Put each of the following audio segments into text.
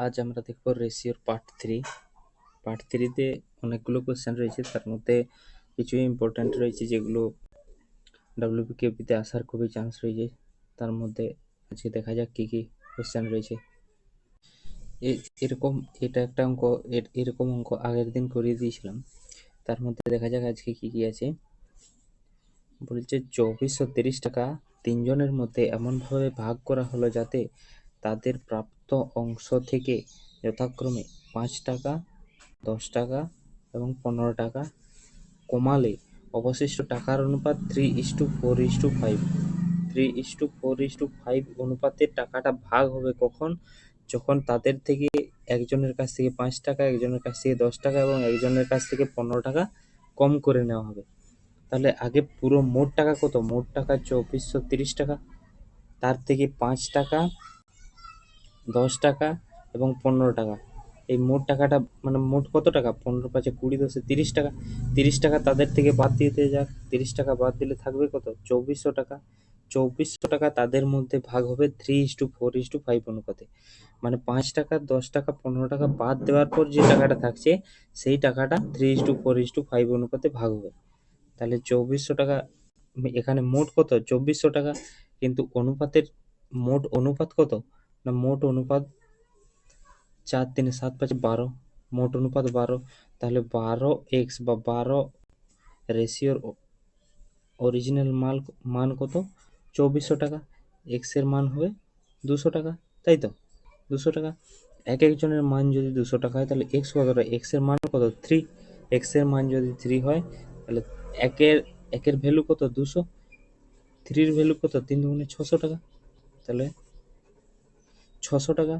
আজ আমরা দেখব রেশিওর পার্ট থ্রিতে অনেকগুলো কোয়েশ্চেন রয়েছে, তার মধ্যে কিছু ইম্পর্ট্যান্ট রয়েছে যেগুলো ডাব্লিউবিকেপিতে আসার খুবই চান্স রয়েছে। তার মধ্যে আজকে দেখা যাক কী কী কোয়েশ্চেন রয়েছে। এরকম এটা একটা অঙ্ক, এরকম অঙ্ক আগের দিন করিয়ে দিয়েছিলাম। তার মধ্যে দেখা যাক আজকে কী কী আছে। বলছে 2430 টাকা তিনজনের মধ্যে এমনভাবে ভাগ করা হলো যাতে তাদের প্রাপ্ত অংশ থেকে যথাক্রমে 5 টাকা, 10 টাকা এবং 15 টাকা কমালে অবশিষ্ট টাকার অনুপাত 3:4:5। 3:4:5 অনুপাতে টাকাটা ভাগ হবে কখন? যখন তাদের থেকে একজনের কাছ থেকে 5 টাকা, একজনের কাছ থেকে 10 টাকা এবং একজনের কাছ থেকে 15 টাকা কম করে নেওয়া হবে। তাহলে আগে পুরো মোট টাকা কত? মোট টাকা 2430 টাকা, তার থেকে 5 টাকা, 10 টাকা এবং 15 টাকা, এই মোট টাকাটা মানে মোট কত টাকা? 15 5 20 10 30 টাকা। 30 টাকা তাদের থেকে বাদ দিতে যাক, 30 টাকা বাদ দিলে থাকবে কত? 2400 টাকা। 2400 টাকা তাদের মধ্যে ভাগ হবে 3:4:5 অনুপাতে। মানে 5 টাকা, 10 টাকা, 15 টাকা বাদ দেওয়ার পর যে টাকাটা থাকছে সেই টাকাটা 3:4:5 অনুপাতে ভাগ হবে। তাহলে 2400 টাকা, এখানে মোট কত? 2400 টাকা, কিন্তু অনুপাতের মোট অনুপাত কত? না মোট অনুপাত 4 3 7 5 12, মোট অনুপাত 12। তাহলে 12x বা 12 রেশিওর অরিজিনাল মান কত? 2400 টাকা। x এর মান হবে 200 টাকা, তাই তো? 200 টাকা। এক একজনের মান যদি 200 টাকা হয় তাহলে x কতটা? x এর মান কত? 3। x এর মান যদি 3 হয় তাহলে একের ভ্যালু কত? 200। 3 এর ভ্যালু কত? 3 দুগুণে 600 টাকা। তাহলে 600 টাকা।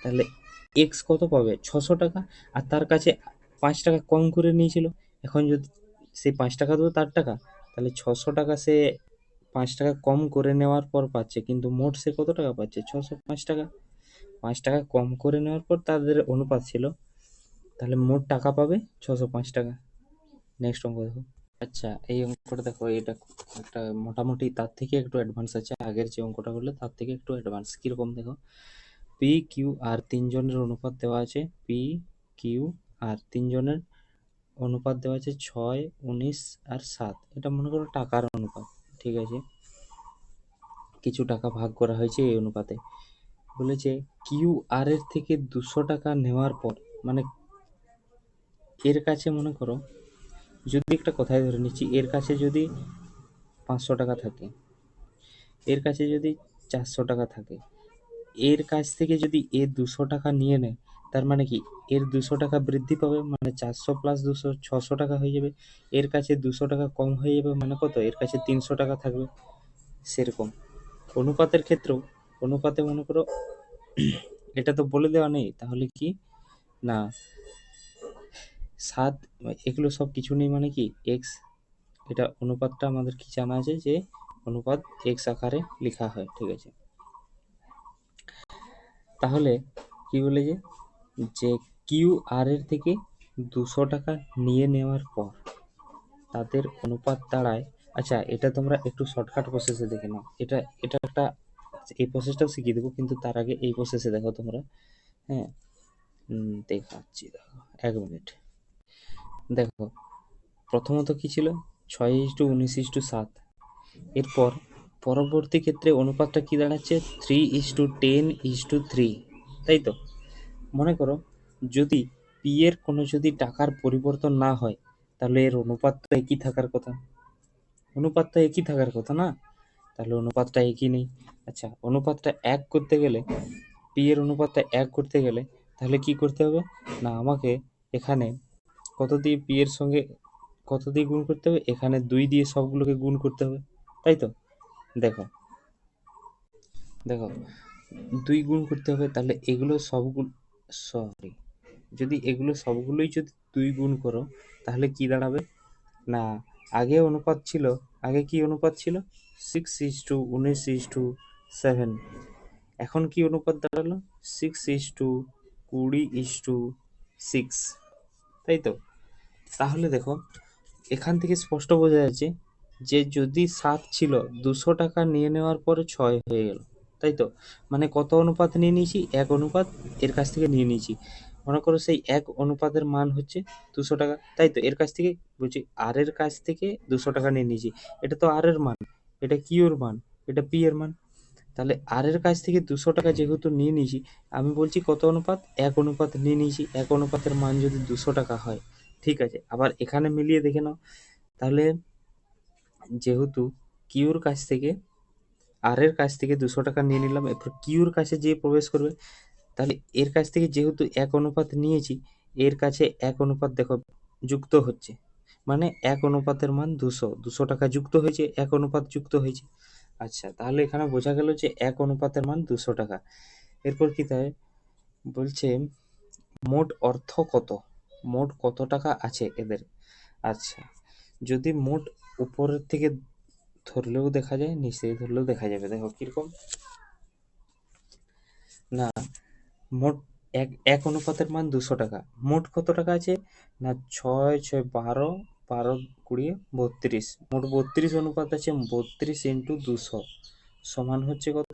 তাহলে এক্স কত পাবে? 600 টাকা। আর তার কাছে 5 টাকা কম করে নিয়েছিল, এখন যদি সেই 5 টাকা তো তার টাকা, তাহলে 600 টাকা সে 5 টাকা কম করে নেওয়ার পর পাচ্ছে, কিন্তু মোট সে কত টাকা পাচ্ছে? 605 টাকা। 5 টাকা কম করে নেওয়ার পর তাদের অনুপাত ছিল, তাহলে মোট টাকা পাবে 605 টাকা। নেক্সট অঙ্ক দেখো। আচ্ছা, এই অঙ্কটা দেখো, এটা একটা মোটামুটি তার থেকে একটু অ্যাডভান্স আছে, আগের যে অঙ্কটা করলে তার থেকে একটু অ্যাডভান্স। কীরকম দেখো, পি কিউ আর তিনজনের অনুপাত দেওয়া আছে। পি কিউ আর তিনজনের অনুপাত দেওয়া আছে 6, 19 আর 7। এটা মনে করো টাকার অনুপাত, ঠিক আছে? কিছু টাকা ভাগ করা হয়েছে এই অনুপাতে। বলেছে কিউ আর এর থেকে 200 টাকা নেওয়ার পর, মানে এর কাছে মনে করো, যদি একটা কথাই ধরে নিচ্ছি, এর কাছে যদি 500 টাকা থাকে, এর কাছে যদি 400 টাকা থাকে, এর কাছ থেকে যদি এ 200 টাকা নিয়ে নেয়, তার মানে কি এর 200 টাকা বৃদ্ধি পাবে, মানে 400 + 200 600 টাকা হয়ে যাবে। এর কাছে 200 টাকা কম হয়ে যাবে, মানে কত? এর কাছে 300 টাকা থাকবে। সেরকম অনুপাতের ক্ষেত্রেও, অনুপাতে মনে করো এটা তো বলে দেওয়া নেই, তাহলে কি না 7, এগুলো সব কিছু নেই, মানে কি এক্স, এটা অনুপাতটা আমাদের কি জানা আছে যে অনুপাত এক্স আকারে লেখা হয়, ঠিক আছে? তাহলে কি বলে যে কিউ আর এর থেকে 200 টাকা নিয়ে নেওয়ার পর তাদের অনুপাত দাঁড়ায়। আচ্ছা, এটা তোমরা একটু শর্টকাট প্রসেসে দেখে নাও, এটা এটা একটা, এই প্রসেসটাও শিখিয়ে দেবো, কিন্তু তার আগে এই প্রসেসে দেখো তোমরা। হ্যাঁ, দেখাচ্ছি, দেখো 1 মিনিট। দেখো, প্রথমত কি ছিল? 6:19:7। এরপর পরবর্তী ক্ষেত্রে অনুপাতটা কি দাঁড়াচ্ছে? 3:10:3, তাই তো? মনে করো যদি পি এর কোনো যদি টাকার পরিবর্তন না হয়, তাহলে এর অনুপাতটা একই থাকার কথা, অনুপাতটা একই থাকার কথা না? তাহলে অনুপাতটা একই নেই। আচ্ছা, অনুপাতটা 1 করতে গেলে, পি এর অনুপাতটা 1 করতে গেলে তাহলে কি করতে হবে? না আমাকে এখানে কত দিয়ে পি এর সঙ্গে কত দিয়ে গুণ করতে হবে? এখানে 2 দিয়ে সবগুলোকে গুণ করতে হবে, তাই তো? দেখো দেখো 2 গুণ করতে হবে, তাহলে এগুলো সবগুলো, সরি, যদি এগুলো সবগুলোই যদি 2 গুণ করো তাহলে কি দাঁড়াবে? না আগে অনুপাত ছিল, আগে কি অনুপাত ছিল? 6:19:7। এখন কি অনুপাত দাঁড়ালো? 6:20:6, তাই তো? তাহলে দেখো এখান থেকে স্পষ্ট বোঝা যাচ্ছে যে যদি 7 ছিল, 200 টাকা নিয়ে নেওয়ার পরে 6 হয়ে গেল, তাই তো? মানে কত অনুপাত নিয়ে নিয়েছি? 1 অনুপাত এর কাছ থেকে নিয়ে নিয়েছি। মনে করো সেই 1 অনুপাতের মান হচ্ছে 200 টাকা, তাই তো? এর কাছ থেকে বলছি আর এর কাছ থেকে 200 টাকা নিয়ে নিয়েছি। এটা তো আর এর মান, এটা কিউ এর মান, এটা পি এর মান। তাহলে আর এর কাছ থেকে 200 টাকা যেহেতু নিয়ে নিয়েছি, আমি বলছি কত অনুপাত? 1 অনুপাত নিয়ে নিয়েছি। 1 অনুপাতের মান যদি 200 টাকা হয়, ঠিক আছে? আবার এখানে মিলিয়ে দেখে নাও। তাহলে যেহেতু কিউর কাছ থেকে আর এর কাছ থেকে 200 টাকা নিয়ে নিলাম, এরপর কিউর কাছে যে প্রবেশ করবে, তাহলে এর কাছ থেকে যেহেতু 1 অনুপাত নিয়েছি, এর কাছে 1 অনুপাত দেখো যুক্ত হচ্ছে। মানে 1 অনুপাতের মান 200, 200 টাকা যুক্ত হয়েছে, 1 অনুপাত যুক্ত হয়েছে। আচ্ছা, তাহলে এখানে বোঝা গেল যে 1 অনুপাতের মান 200 টাকা। এরপর কি তাই বলছে, মোট অর্থ কত? মোট কত টাকা আছে এদের? আচ্ছা, যদি মোট উপরের থেকে ধরলেও দেখা যায়, নিচে ধরলেও দেখা যাবে। দেখো কিরকম না, মোট এক অনুপাতের মান 200 টাকা। মোট কত টাকা আছে না, 6 6 12 12 20 32, মোট 32 অনুপাত আছে। 32 ইন্টু 200 সমান হচ্ছে কত?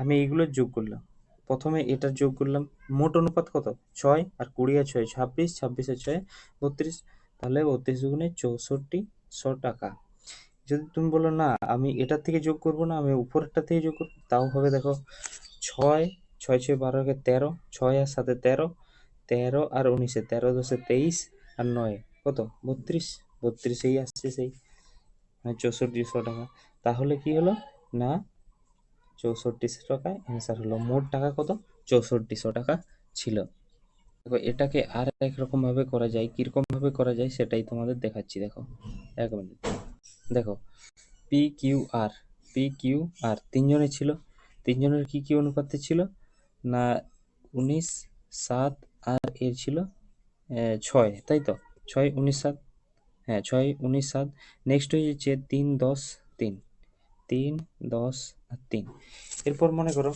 আমি এইগুলো যোগ করলাম, প্রথমে এটার যোগ করলাম। মোট অনুপাত কত? 6 আর 20 আর 6 26, 26 আর 6 32। তাহলে 32 দুগুণে 6400 টাকা। যদি তুমি বলো না আমি এটার থেকে যোগ করব না, আমি উপরেরটা থেকে যোগ করবো, তাও হবে। দেখো 6 6 6 12 কে 13, 6 আর 7 13, 13 আর 19 13 10 23 আর 9 কত? 32, 32 আসছে সেই, মানে 6400 টাকা। তাহলে কি হলো না, 6400 টাকায় অ্যান্সার হলো। মোট টাকা কত? 6400 টাকা ছিল। দেখো এটাকে আর একরকম ভাবে করা যায়, কিরকম ভাবে করা যায় সেটাই তোমাদের দেখাচ্ছি। দেখো 1 মিনিট। দেখো P Q R, P Q R তিনজনের ছিল। তিনজনের কি কি অনুপাতে ছিল না, 19 7 আর এর ছিল 6, তাই তো? 6 19 7, হ্যাঁ 6 19 7। নেক্সট হয়ে যাচ্ছে 3 10 3, 3 10 আর 3। এরপর মনে করো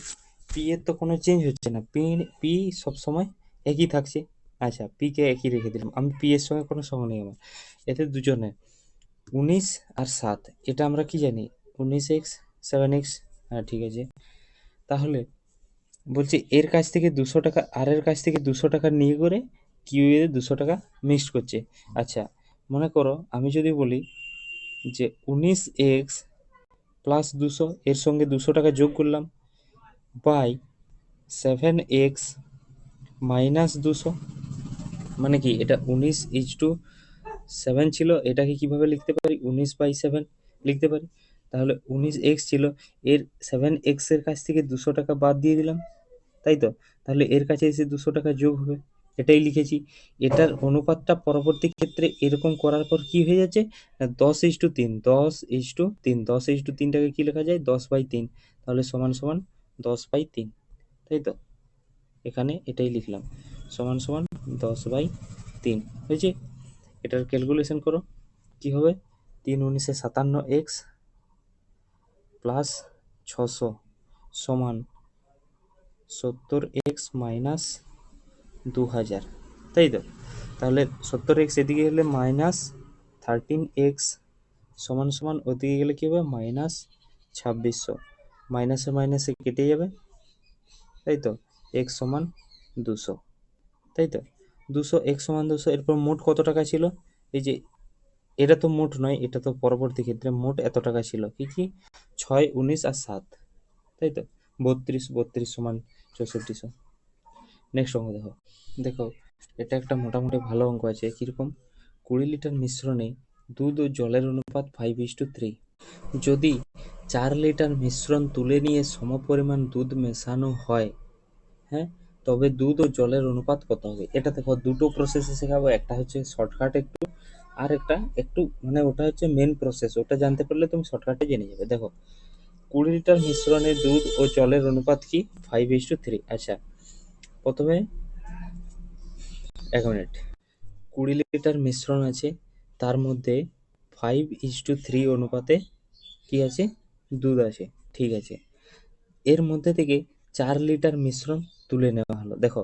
পি এর তো কোনো চেঞ্জ হচ্ছে না, পি পি সবসময় একই থাকছে। আচ্ছা, পি কে একই রেখে দিলাম আমি, পি এর সঙ্গে কোনো সঙ্গে নেই আমার। এতে দুজনে 19 আর 7, এটা আমরা কি জানি? 19x 7x, হ্যাঁ ঠিক আছে। তাহলে বলছি এর কাছ থেকে 200 টাকা, আর এর কাছ থেকে 200 টাকা নিয়ে করে কিউ এ 200 টাকা মিক্সড করছে। আচ্ছা, মনে করো আমি যদি বলি যে 19x প্লাস 200, এর সঙ্গে 200 টাকা যোগ করলাম, বাই 7x মাইনাস 200। মানে কি, এটা 19:7 ছিল, এটাকে কিভাবে লিখতে পারি? 19/7 লিখতে পারি। তাহলে 19x ছিল, এর 7x এর কাছ থেকে 200 টাকা বাদ দিয়ে দিলাম, তাই তো? তাহলে এর কাছে এসে 200 টাকা যোগ হবে, এটাই লিখেছি। এটার অনুপাতটা পরবর্তী ক্ষেত্রে এরকম করার পর কি হয়ে যাচ্ছে না, 10:3, 10:3, 10:3টাকে কি লেখা যায়? 10/3। তাহলে সমান সমান 10/3, তাই তো? এখানে এটাই লিখলাম, সমান সমান 10/3 হয়েছে। এটার ক্যালকুলেশন করো কি হবে। 3 19 57x প্লাস 600 সমান 70x মাইনাস 2000, তাই তো? তাহলে 70x এদিকে গেলে মাইনাস 13x সমান সমান ওদিকে গেলে কি হবে? মাইনাস 2600। মাইনাসে মাইনাসে কেটে যাবে, তাই তো? x সমান 200, তাই তো? 200, x সমান 200। এরপর মোট কত টাকা ছিল? এই যে এটা তো মোট নয়, এটা তো পরবর্তী ক্ষেত্রে। মোট এত টাকা ছিল কি কি? 6 19 আর 7, তাই তো? 32, 32 সমান 6400। নেক্সট অঙ্ক দেখো। দেখো এটা একটা মোটামুটি ভালো অঙ্ক আছে। কিরকম? 20 লিটার মিশ্রণে দুধ ও জলের অনুপাত 5:3। যদি 4 লিটার মিশ্রণ তুলে নিয়ে সমপরিমাণ দুধ মেশানো হয়, হ্যাঁ, তবে দুধ ও জলের অনুপাত কত হবে? এটা দেখো দুটো প্রসেসে শেখাবো, একটা হচ্ছে শর্টকাট একটু, আর একটা একটু মানে ওটা হচ্ছে মেন প্রসেস, ওটা জানতে পারলে তুমি শর্টকাটে জেনে যাবে। দেখো 20 লিটার মিশ্রণে দুধ ও জলের অনুপাত কি? 5:3। আচ্ছা, প্রথমে 1 মিনিট। 20 লিটার মিশ্রণ আছে, তার মধ্যে 5:3 অনুপাতে কি আছে? দুধ আছে, ঠিক আছে। এর মধ্যে থেকে 4 লিটার মিশ্রণ তুলে নেওয়া হলো। দেখো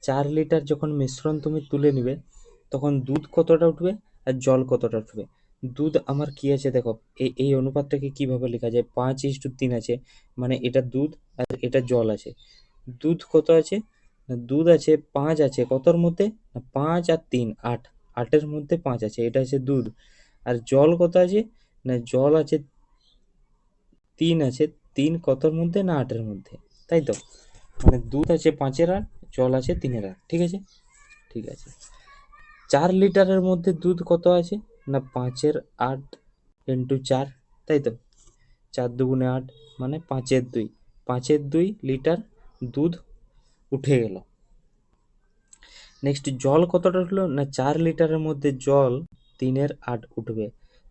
4 লিটার যখন মিশ্রণ তুমি তুলে নিবে, তখন দুধ কতটা উঠবে আর জল কতটা উঠবে? দুধ আমার কি আছে দেখো, এই অনুপাতটাকে কিভাবে লেখা যায়, 5:3 আছে, মানে এটা দুধ আর এটা জল আছে। দুধ কত আছে না, দুধ আছে 5 আছে কতর মধ্যে না, 5 আর 3 8, 8-এর মধ্যে 5 আছে, এটা আছে দুধ। আর জল কত আছে না, জল আছে 3 আছে, 3 কতর মধ্যে না 8-এর মধ্যে, তাই তো? মানে দুধ আছে 5-এর 8, জল আছে 3-এর 8, ঠিক আছে? ঠিক আছে। 4 লিটারের মধ্যে দুধ কত আছে না, 5-এর 8 ইন্টু 4, তাই তো? 4 দুগুণে 8, মানে 5-এর 2, 5-এর 2 লিটার দুধ উঠে গেল। নেক্সট জল কতটা উঠলো না, 4 লিটারের মধ্যে জল 3-এর 8 উঠবে।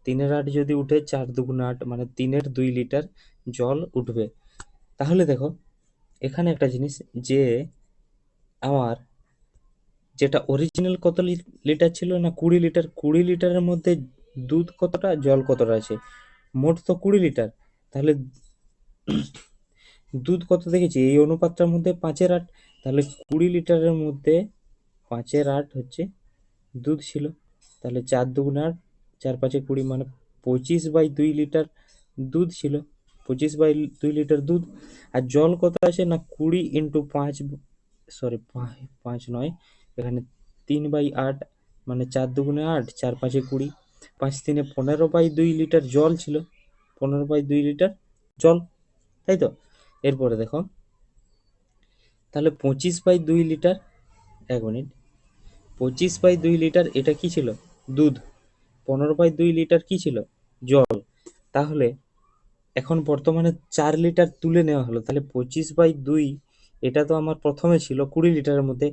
3-এর 8 যদি উঠে 4 দুগুণে 8, মানে 3-এর 2 লিটার জল উঠবে। তাহলে দেখো এখানে একটা জিনিস, যে আমার যেটা অরিজিনাল কত লিটার ছিল না, 20 লিটার, 20 লিটারের মধ্যে দুধ কতটা জল কতটা আছে, মোট তো 20 লিটার। তাহলে দুধ কত দেখেছি এই অনুপাতটার মধ্যে 5-এর 8, তাহলে 20 লিটারের মধ্যে 5-এর 8 হচ্ছে দুধ ছিল। তাহলে 4 দুগুণে 8, 4 5-এ 20, মানে 25/2 লিটার দুধ ছিল, 25/2 লিটার দুধ। আর জল কত আছে না, 20 ইন্টু 5, সরি 5 নয়, এখানে 3/8, মানে 4 দুগুণে 8, 4 5-এ 20, 5 3-এ 15/2 লিটার জল ছিল, 15/2 লিটার জল, তাই তো? এরপরে দেখো, তাহলে 25/2 লিটার, 1 মিনিট, 25/2 লিটার এটা কি ছিল, দুধ। 15/2 লিটার কি ছিল, জল। তাহলে এখন বর্তমানে 4 লিটার তুলে নেওয়া হলো, তাহলে 25/2, এটা তো আমার প্রথমে ছিল 20 লিটারের মধ্যে,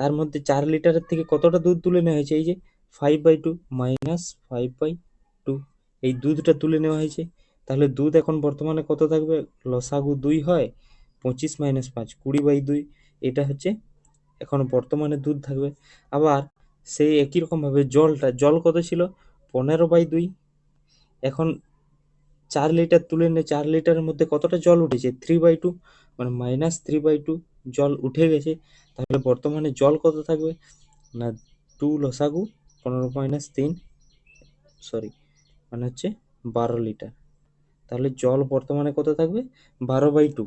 তার মধ্যে 4 লিটারের থেকে কতটা দুধ তুলে নেওয়া হয়েছে, এই যে 5/2 মাইনাস 5/2, এই দুধটা তুলে নেওয়া হয়েছে। তাহলে দুধ এখন বর্তমানে কত থাকবে, লসাগু 2 হয়, 25 মাইনাস 5, 20/2, এটা হচ্ছে এখন বর্তমানে দুধ থাকবে। আবার সেই একই রকমভাবে জলটা, জল কত ছিল 15/2, এখন 4 লিটার তুলে নিয়ে 4 লিটারের মধ্যে কতটা জল উঠেছে 3/2, মানে মাইনাস 3/2 জল উঠে গেছে। তাহলে বর্তমানে জল কত থাকবে না, 2 লসাগু 15 মাইনাস 3, সরি, মানে হচ্ছে 12 লিটার। তাহলে জল বর্তমানে কত থাকবে 12/2,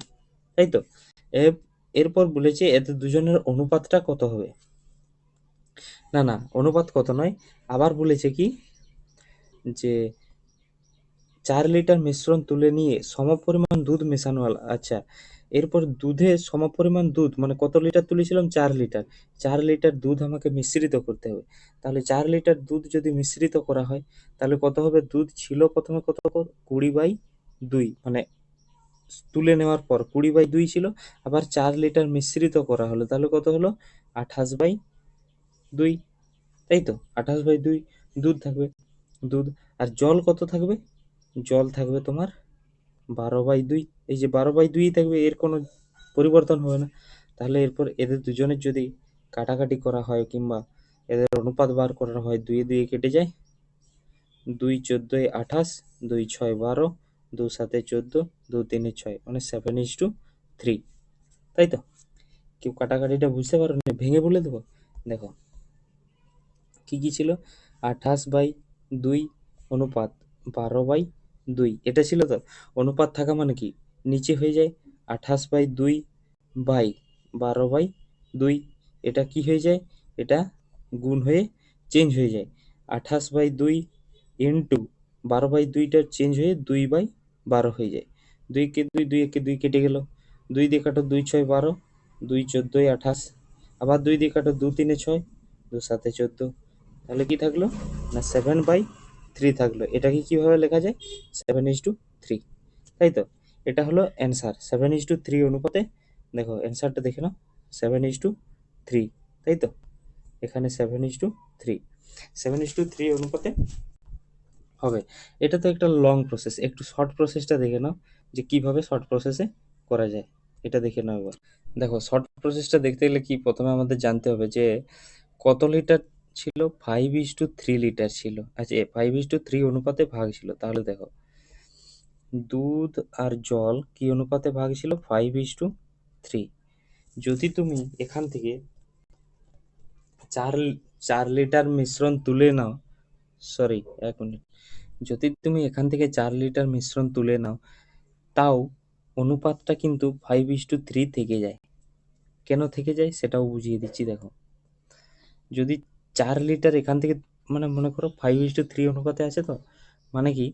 তাই তো? এরপর বলেছে এদের দুজনের অনুপাতটা কত হবে। না না, অনুপাত কত নয়, আবার বলেছে কি যে 4 লিটার মিশ্রণ তুলে নিয়ে সমপরিমাণ দুধ মেশানো হলো। আচ্ছা, এরপর দুধে সমপরিমাণ দুধ, মানে কত লিটার তুলেছিলাম 4 লিটার, 4 লিটার দুধ আমাকে মিশ্রিত করতে হবে। তাহলে 4 লিটার দুধ যদি মিশ্রিত করা হয় তাহলে কত হবে, দুধ ছিল প্রথমে কত, 20/2, মানে তুলে নেওয়ার পর 20/2 ছিল, আবার 4 লিটার মিশ্রিত করা হলো, তাহলে কত হলো 28/2, তাই তো? 28/2 দুধ থাকবে, দুধ। আর জল কত থাকবে, জল থাকবে তোমার 12/2, এই যে 12/2 থাকবে, এর কোনো পরিবর্তন হবে না। তাহলে এরপর এদের দুজনের যদি কাটাকাটি করা হয় কিংবা এদের অনুপাত বার করা হয়, 2 2 কেটে যায়, 2 14 28, 2 6 12, 2 7 14, 2 3 6, মানে 7:3, তাই তো? কেউ কাটাকাটিটা বুঝতে পারো না, ভেঙে বলে দেবো। দেখো কি কি ছিল, 28/2 অনুপাত 12/2, এটা ছিল তো। অনুপাত থাকা মানে কি, নিচে হয়ে যায় 28/2 বাই 12/2, এটা কি হয়ে যায়, এটা গুণ হয়ে চেঞ্জ হয়ে যায়, 28/2 ইন্টু 12/2টা চেঞ্জ হয়ে 2/12 হয়ে যায়। 2 কে 2, 2 একে 2 কেটে গেল, 2 দিয়ে কাটো 2 6 12, 2 14 28, আবার 2 দিয়ে কাটো 2 3 6, 2 7 14, তাহলে কি থাকলো না 7/3 থাকলো। এটাকে কিভাবে লেখা যায়, 7:3, তাই তো? এটা হলো অ্যান্সার 7:3 অনুপাতে। দেখো অ্যান্সারটা দেখে নাও, 7:3, তাই তো? এখানে 7:3, 7:3 অনুপাতে হবে। এটা তো একটা লং প্রসেস, একটু শর্ট প্রসেসটা দেখে নাও যে কিভাবে শর্ট প্রসেসে করা যায়, এটা দেখে নাও এবার। দেখো শর্ট প্রসেসটা দেখতে গেলে কি প্রথমে আমাদের জানতে হবে যে কত লিটার ছিল, 5:3 লিটার ছিল। আচ্ছা, 5:3 অনুপাতে ভাগ ছিল, তাহলে দেখো দুধ আর জল কি অনুপাতে ভাগ ছিল, 5:3। যদি তুমি এখান থেকে চার 4 লিটার মিশ্রণ তুলে নাও, সরি, 1 মিনিট। যদি তুমি এখান থেকে 4 লিটার মিশ্রণ তুলে নাও, তাও অনুপাতটা কিন্তু 5:3 থেকে যায়। কেন থেকে যায় সেটাও বুঝিয়ে দিচ্ছি, দেখো। যদি 4 লিটার এখান থেকে, মানে মনে করো 5:3 অনুপাতে আছে, তো মানে কি,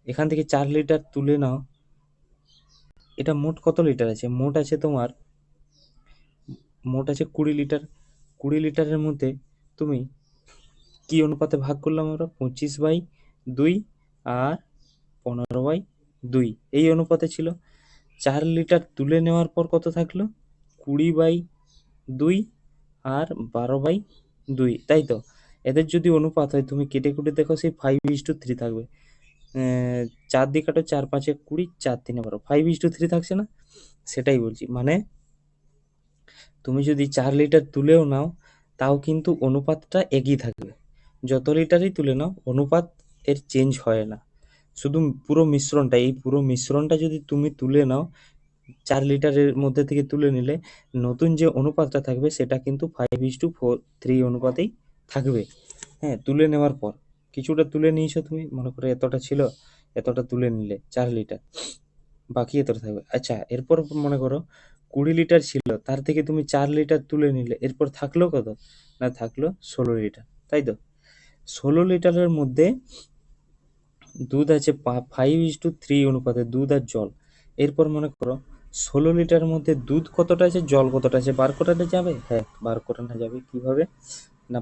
এখান থেকে 4 লিটার তুলে নাও, এটা মোট কত লিটার আছে? মোট আছে তোমার, মোট আছে 20 লিটার। 20 লিটারের মধ্যে তুমি কি অনুপাতে ভাগ করলাম আমরা? 25/2 আর 15/2, এই অনুপাতে ছিল। 4 লিটার তুলে নেওয়ার পর কত থাকলো? 20/2 আর 12/2, তাই তো? এদের যদি অনুপাত হয়, তুমি কেটে কুটে দেখো, সেই 5:3 থাকবে। 4 দিয়ে কাটো, 4 5 20, 4 3 12, 5:3 থাকছে না? সেটাই বলছি, মানে তুমি যদি 4 লিটার তুলেও নাও, তাও কিন্তু অনুপাতটা একই থাকবে। যত লিটারই তুলে নাও, অনুপাত এর চেঞ্জ হয় না। শুধু পুরো মিশ্রণটা, এই পুরো মিশ্রণটা যদি তুমি তুলে নাও, 4 লিটারের মধ্যে থেকে তুলে নিলে, নতুন যে অনুপাতটা থাকবে সেটা কিন্তু 5:3 অনুপাতেই থাকবে। হ্যাঁ, তুলে নেওয়ার পর কিছুটা তুলে নিয়েছো তুমি, মনে করো এতটা ছিল, এতটা তুলে নিলে 4 লিটার, বাকি এতটা থাকবে। আচ্ছা, এরপর মনে করো 20 লিটার ছিল, তার থেকে তুমি 4 লিটার তুলে নিলে, এরপর থাকলো কত? না, থাকলো 16 লিটার, তাই তো? 16 লিটারের মধ্যে দুধ আছে 5:3 অনুপাতে, দুধ আর জল। এরপর মনে করো 16 লিটারের মধ্যে দুধ কতটা আছে, জল কতটা আছে, বার করানো যাবে? হ্যাঁ, বার করানো যাবে। কিভাবে? না,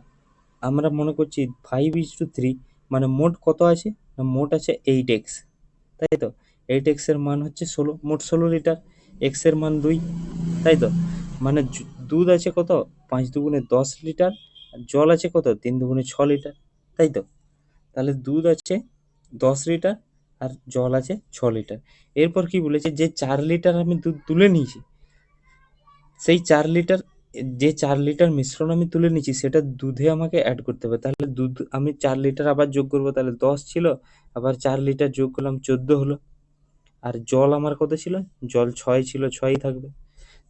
আমরা মনে করছি 5:3, মানে মোট কত আছে? না, মোট আছে 8x, তাই তো? 8x এর মান হচ্ছে 16, মোট 16 লিটার, x এর মান 2, তাই তো? মানে দুধ আছে কত? 5 দুগুণে 10 লিটার, আর জল আছে কত? 3 দুগুণে 6 লিটার, তাই তো? তাহলে দুধ আছে 10 লিটার আর জল আছে 6 লিটার। এরপর কি বলেছে? যে 4 লিটার আমি দুধ তুলে নিয়েছি, সেই 4 লিটার, যে 4 লিটার মিশ্রণ আমি তুলে নিয়েছি, সেটা দুধে আমাকে অ্যাড করতে হবে। তাহলে দুধ আমি 4 লিটার আবার যোগ করবো, তাহলে 10 ছিল, আবার 4 লিটার যোগ করলাম, 14 হলো। আর জল আমার কত ছিল? জল 6 ছিল, 6ই থাকবে।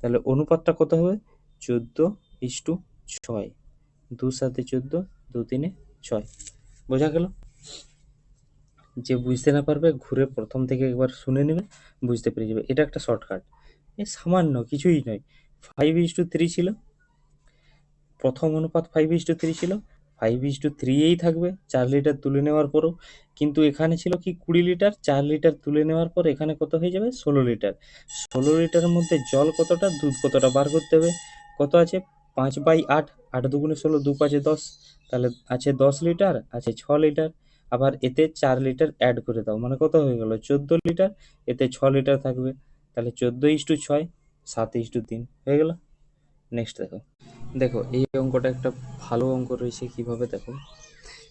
তাহলে অনুপাতটা কত হবে? 14:6। 2 7 14, 2 3 6। বোঝা গেল? যে বুঝতে না পারবে, ঘুরে প্রথম থেকে একবার শুনে নেবে, বুঝতে পেরে যাবে। এটা একটা শর্টকাট, এ সামান্য কিছুই নয়। 5:3 ছিল, প্রথম অনুপাত 5:3 ছিল, 5:3ই থাকবে 4 লিটার তুলে নেওয়ার পরও। কিন্তু এখানে ছিল কি 20 লিটার, 4 লিটার তুলে নেওয়ার পর এখানে কত হয়ে যাবে? 16 লিটার। 16 লিটারের মধ্যে জল কতটা, দুধ কতটা বার করতে হবে। কত আছে? 5/8, 8 দুগুণে 16, 2 5 10, তাহলে আছে 10 লিটার, আছে 6 লিটার। আবার এতে 4 লিটার অ্যাড করে দাও, মানে কত হয়ে গেল? 14 লিটার, এতে 6 লিটার থাকবে, তাহলে 14:6, 7:3 হয়ে গেল। নেক্সট দেখো। দেখো, এই অঙ্কটা একটা ভালো অঙ্ক রয়েছে। কিভাবে? দেখো,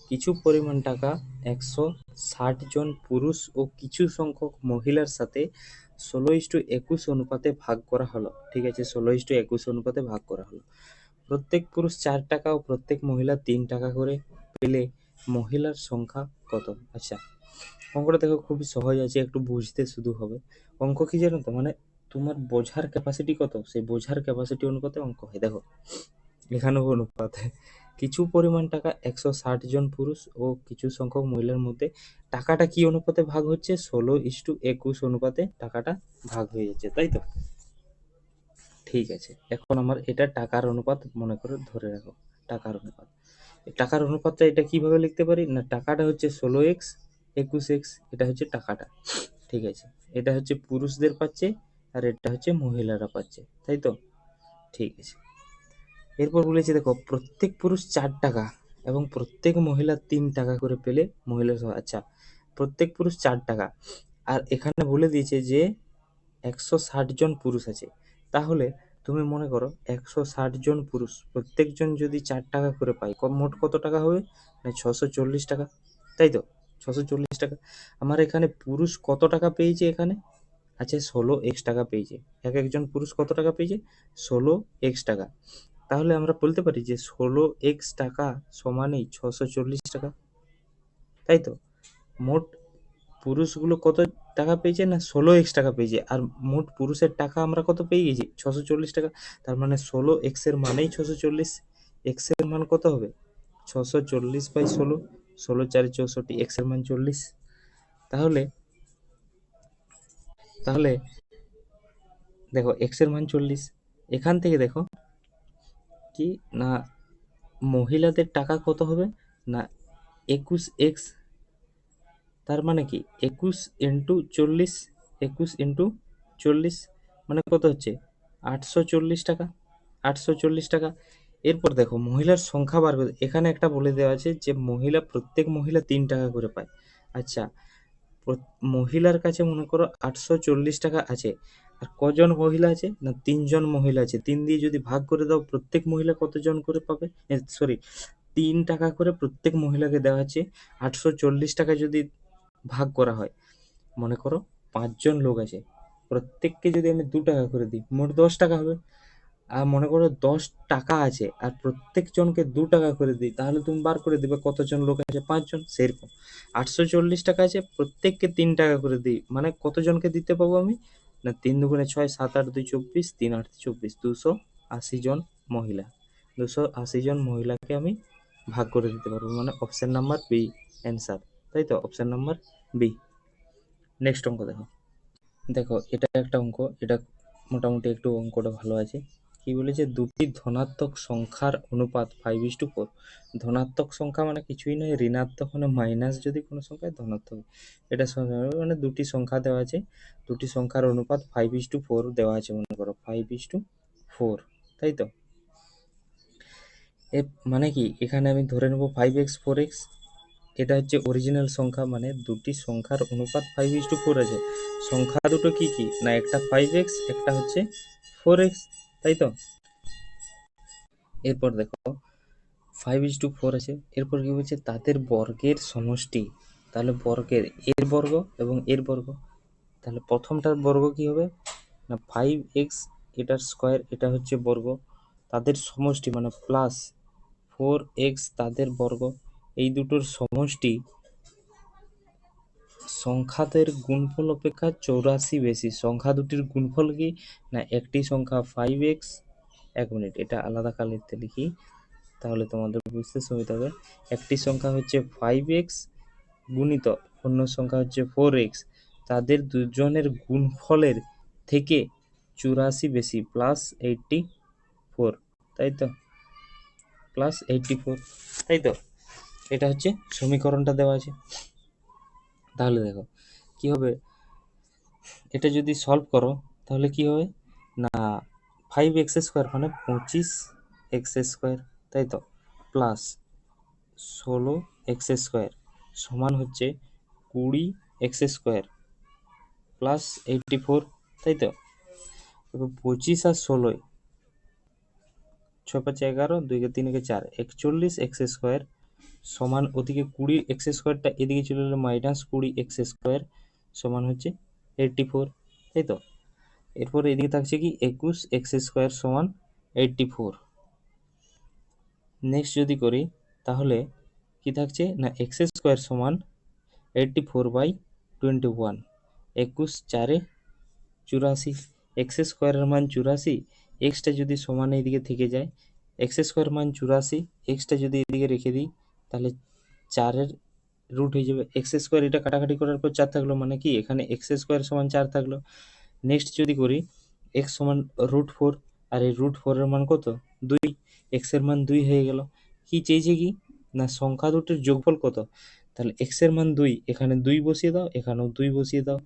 কিছু পরিমাণ টাকা 160 জন পুরুষ ও কিছু সংখ্যক মহিলার সাথে 16:21 অনুপাতে ভাগ করা হলো। ঠিক আছে, 16:21 অনুপাতে ভাগ করা হলো। প্রত্যেক পুরুষ 4 টাকা ও প্রত্যেক মহিলা 3 টাকা করে পেলে মহিলার সংখ্যা কত? আচ্ছা, অঙ্কটা দেখো খুবই সহজ আছে, একটু বুঝতে শুধু হবে। অঙ্ক কি জানো তো, মানে তোমার বোঝার ক্যাপাসিটি কত, সেই বোঝার ক্যাপাসিটি অনুপাতে অঙ্ক হয়। দেখো, এখানেও অনুপাত, কিছু পরিমাণ টাকা 160 জন পুরুষ ও কিছু সংখ্যক মহিলার মধ্যে টাকাটা কি অনুপাতে ভাগ হচ্ছে? 16:21 অনুপাতে টাকাটা ভাগ হয়ে যাচ্ছে, তাই তো? ঠিক আছে, এখন আমার এটা টাকার অনুপাত মনে করে ধরে রাখো। টাকার অনুপাত, এই টাকার অনুপাতটা এটা কিভাবে লিখতে পারি? না, টাকাটা হচ্ছে 16x, 21x, এটা হচ্ছে টাকাটা। ঠিক আছে, এটা হচ্ছে পুরুষদের পাচ্ছে, আর এটা হচ্ছে মহিলারা পাচ্ছে, তাই তো? ঠিক আছে, এরপর বলেছে, দেখো, প্রত্যেক পুরুষ 4 টাকা এবং প্রত্যেক মহিলা 3 টাকা করে পেলে মহিলা আচ্ছা, প্রত্যেক পুরুষ 4 টাকা, আর এখানে বলে দিয়েছে যে 160 জন পুরুষ আছে। তাহলে তুমি মনে করো 160 জন পুরুষ প্রত্যেকজন যদি 4 টাকা করে পায়, মোট কত টাকা হবে? না, 640 টাকা, তাই তো? 640 টাকা। আমার এখানে পুরুষ কত টাকা পেয়েছে? এখানে আছে 16x টাকা পেয়েছে। এক একজন পুরুষ কত টাকা পেয়েছে? 16x টাকা। তাহলে আমরা বলতে পারি যে 16x টাকা সমানই 640 টাকা, তাই তো? মোট পুরুষগুলো কত টাকা পেয়েছে? না, 16x টাকা পেয়েছে। আর মোট পুরুষের টাকা আমরা কত পেয়ে গেছি? 640 টাকা। তার মানে 16x এর মানেই 640। এক্স এর মান কত হবে? 640/16, 16×4 = 64, এক্স এর মান 40। তাহলে তাহলে দেখো এক্স এর মান 40, এখান থেকে দেখো কি না মহিলাদের টাকা কত হবে না 21x, তার মানে কি 21 × 40, 21 × 40 মানে কত হচ্ছে 840 টাকা, 840 টাকা। এরপর দেখো মহিলার সংখ্যা বার করে, এখানে একটা বলে দেওয়া আছে যে প্রত্যেক মহিলা 3 টাকা করে পায়। আচ্ছা, মহিলার কাছে মনে করো 840 টাকা আছে, আর কজন মহিলা আছে না 3জন মহিলা আছে, 3 দিয়ে যদি ভাগ করে দাও প্রত্যেক মহিলা কতজন করে পাবে, সরি 3 টাকা করে প্রত্যেক মহিলাকে দেওয়া আছে। 840 টাকা যদি ভাগ করা হয়, মনে করো 5জন লোক আছে, প্রত্যেককে যদি আমি 2 টাকা করে দিই মোট 10 টাকা হবে। আর মনে করো 10 টাকা আছে আর প্রত্যেক জনকে 2 টাকা করে দিই, তাহলে তুমি বার করে দিবে কতজন লোক আছে, 5জন। সেরকম 840 টাকা আছে, প্রত্যেককে 3 টাকা করে দিই, মানে কতজনকে দিতে পাবো আমি না 3 × 2 = 6, 7, 8, 2, 24, 3, 8, 24, 280 জন মহিলা, 280 জন মহিলাকে আমি ভাগ করে দিতে পারবো, মানে অপশন নাম্বার বি অ্যান্সার, তাই তো, অপশন নাম্বার বি। নেক্সট অঙ্ক দেখো, দেখো এটা একটা অঙ্ক, এটা মোটামুটি একটু অঙ্কটা ভালো আছে। কি বলেছে, দুটি ধনাত্মক সংখ্যার অনুপাত 5:4। ধনাত্মক সংখ্যা মানে কিছুই নয়, ঋণাত্মক মানে মাইনাস যদি কোনো সংখ্যায় ধনাত্মক, এটা মানে দুটি সংখ্যা দেওয়া আছে, দুটি সংখ্যার অনুপাত 5:4 দেওয়া আছে, মনে করো 5:4, তাই তো। এর মানে কি এখানে আমি ধরে নেব 5x 4x, এটা হচ্ছে অরিজিনাল সংখ্যা, মানে দুটি সংখ্যার অনুপাত 5:4 আছে। সংখ্যা দুটো কি কি না একটা 5x, একটা হচ্ছে 4x, তাই তো। এরপর দেখো 5:4 আছে, এরপর কি বলছে তাদের বর্গের সমষ্টি, তাহলে বর্গের এর বর্গ এবং এর বর্গ, তাহলে প্রথমটার বর্গ কি হবে না 5x, এটার স্কোয়ার, এটা হচ্ছে বর্গ, তাদের সমষ্টি মানে প্লাস 4x তাদের বর্গ, এই দুটোর সমষ্টি সংখ্যাদের গুণফল অপেক্ষা 84 বেশি। সংখ্যা দুটির গুণফল কি না একটি সংখ্যা 5x, 1 মিনিট এটা আলাদা কালিতে লিখি তাহলে তোমাদের বুঝতে সুবিধা হবে। একটি সংখ্যা হচ্ছে 5x গুণিত অন্য সংখ্যা হচ্ছে 4x, তাদের দুজনের গুণফলের থেকে 84 বেশি, +84, তাই তো, +84, তাই তো। এটা হচ্ছে সমীকরণটা দেওয়া আছে। তাহলে দেখো কি হবে, এটা যদি সলভ করো তাহলে কি হবে না 5x² মানে 25x², তাই তো, প্লাস 16x² সমান হচ্ছে 20x² প্লাস 84, তাই তো। এবার 25 আর 16, 6×5 = 11, 2×3 = 4, 41x² সমান ওদিকে 20x²টা এদিকে চলে এলো -20x² সমান হচ্ছে 84, তাই তো। এরপর এদিকে থাকছে কি 21x² সমান 84। নেক্সট যদি করি তাহলে কি থাকছে না x² সমান 84/21, 21×4 = 84, x² এর মান 84, এক্সটা যদি সমান এইদিকে থেকে যায়, x² মান 84, এক্সটা যদি এদিকে রেখে দিই তাহলে 4-এর রুট হয়ে যাবে, x², এটা কাটাকাটি করার পর 4 থাকলো, মানে কি এখানে x² সমান 4 থাকলো। নেক্সট যদি করি x সমান √4, আর এই √4 এর মান কত 2, x এর মান 2 হয়ে গেল। কি চেয়েছে কি না সংখ্যা দুটোর যোগফল কত, তাহলে x এর মান 2, এখানে 2 বসিয়ে দাও, এখানেও 2 বসিয়ে দাও,